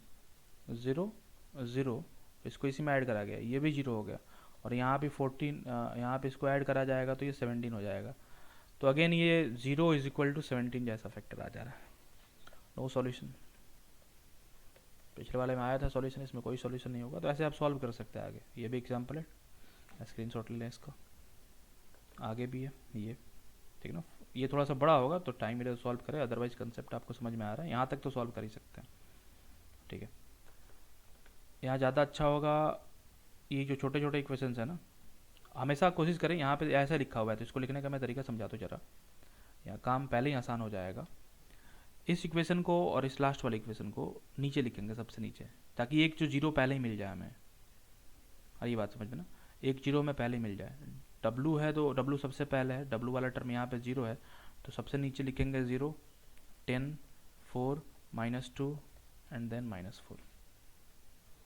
S1: 0 0, इसको इसी में ऐड करा गया, ये भी 0 हो गया, और यहाँ भी 14, यहाँ पे इसको ऐड करा जाएगा तो ये 17 हो जाएगा। तो अगेन ये 0 = 17 जैसा फैक्टर आ जा रहा है। नो सॉल्यूशन, पिछले वाले में आया था सॉल्यूशन, इसमें कोई सॉल्यूशन नहीं होगा। तो ऐसे आप सॉल्व कर सकते हैं आगे, ये भी एग्जाम्पल है, स्क्रीनशॉट ले लें इसका, आगे भी है ये, ठीक है ना। ये थोड़ा सा बड़ा होगा तो टाइम मिले तो सॉल्व करें, अदरवाइज कंसेप्ट आपको समझ में आ रहा है, यहाँ तक तो सॉल्व कर ही सकते हैं, ठीक है। यहाँ ज़्यादा अच्छा होगा, ये जो छोटे छोटे इक्वेशंस है ना, हमेशा कोशिश करें, यहाँ पे ऐसा लिखा हुआ है तो इसको लिखने का मैं तरीका समझा दो जरा, यहाँ काम पहले ही आसान हो जाएगा। इस इक्वेशन को और इस लास्ट वाले इक्वेशन को नीचे लिखेंगे, सबसे नीचे, ताकि एक जो 0 पहले ही मिल जाए हमें, और ये बात समझ में ना, एक 0 में पहले ही मिल जाए। W है तो W सबसे पहले है, W वाला टर्म यहाँ पे 0 है, तो सबसे नीचे लिखेंगे 0 10 4 -2 एंड देन -4।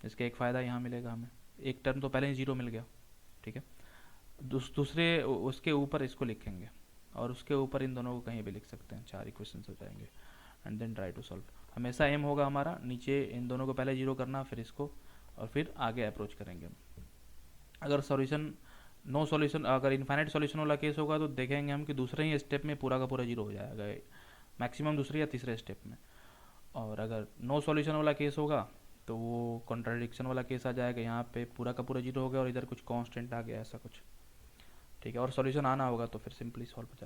S1: इसका एक फ़ायदा यहाँ मिलेगा हमें, एक टर्म तो पहले ही 0 मिल गया, ठीक है। दूसरे उसके ऊपर इसको लिखेंगे और उसके ऊपर इन दोनों को कहीं भी लिख सकते हैं, 4 इक्वेशंस हो जाएंगे। And then try to solve. हमेशा एम होगा हमारा नीचे इन दोनों को पहले जीरो करना, फिर इसको, और फिर आगे अप्रोच करेंगे हम। अगर सॉल्यूशन नो सॉल्यूशन, अगर इनफाइनाइट सॉल्यूशन वाला केस होगा तो देखेंगे हम कि दूसरे ही स्टेप में पूरा का पूरा जीरो हो जाएगा, मैक्सिमम दूसरे या तीसरे स्टेप में। और अगर नो सॉल्यूशन वाला केस होगा तो वो कॉन्ट्राडिक्शन वाला केस आ जाएगा, यहाँ पे पूरा का पूरा जीरो हो गया और इधर कुछ कांस्टेंट आ गया, ऐसा कुछ। ठीक है, और सॉल्यूशन आना होगा तो फिर सिंपली सॉल्व हो जाएगा।